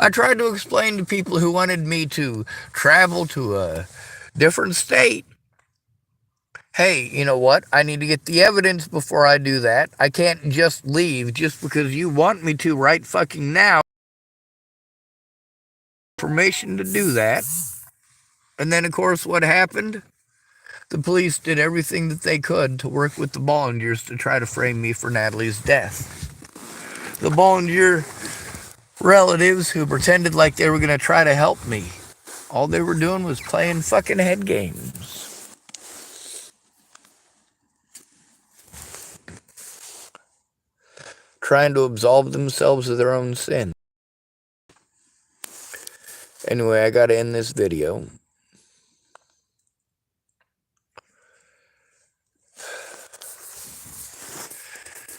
I tried to explain to people who wanted me to travel to a different state. Hey, you know what? I need to get the evidence before I do that. I can't just leave just because you want me to right fucking now. Permission to do that. And then, of course, what happened? The police did everything that they could to work with the Bollingers to try to frame me for Natalie's death. The Bollinger relatives who pretended like they were going to try to help me, all they were doing was playing fucking head games. Trying to absolve themselves of their own sin. Anyway, I gotta end this video.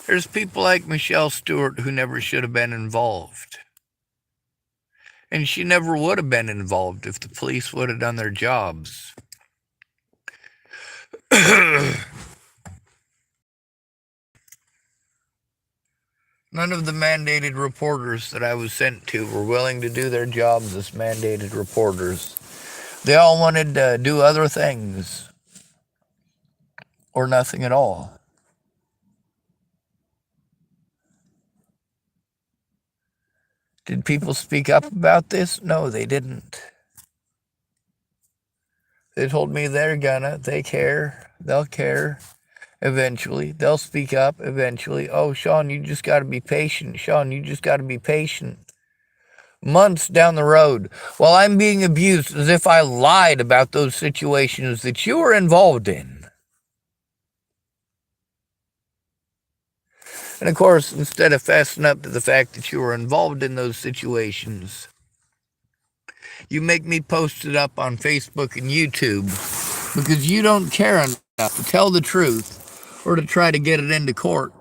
There's people like Michelle Stewart who never should have been involved. And she never would have been involved if the police would have done their jobs. None of the mandated reporters that I was sent to were willing to do their jobs as mandated reporters. They all wanted to do other things. Or nothing at all. Did people speak up about this? No, they didn't. They told me they care, they'll care. Eventually, they'll speak up eventually. Oh, Sean, you just got to be patient. Sean, you just got to be patient. Months down the road, while I'm being abused as if I lied about those situations that you were involved in. And of course, instead of fessing up to the fact that you were involved in those situations, you make me post it up on Facebook and YouTube because you don't care enough to tell the truth or to try to get it into court.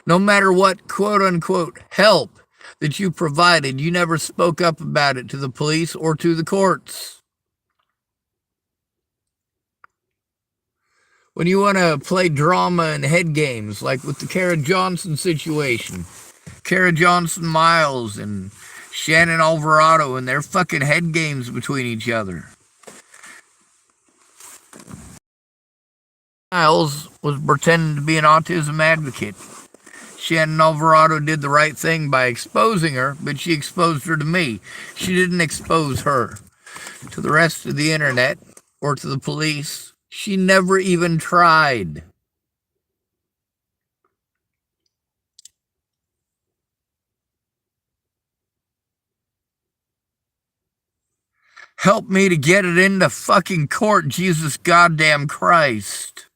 No matter what quote-unquote help that you provided, you never spoke up about it to the police or to the courts. When you want to play drama and head games, like with the Kara Johnson situation, Kara Johnson Miles and Shannon Alvarado and their fucking head games between each other. Miles was pretending to be an autism advocate. Shannon Alvarado did the right thing by exposing her, but she exposed her to me. She didn't expose her to the rest of the internet or to the police. She never even tried. Help me to get it into fucking court, Jesus goddamn Christ.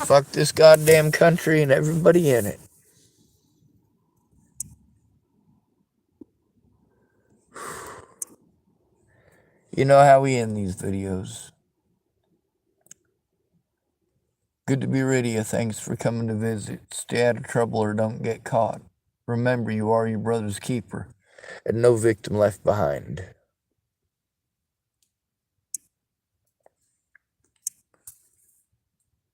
Fuck this goddamn country and everybody in it. You know how we end these videos. Good to be rid of you. Thanks for coming to visit. Stay out of trouble or don't get caught. Remember, you are your brother's keeper, and no victim left behind.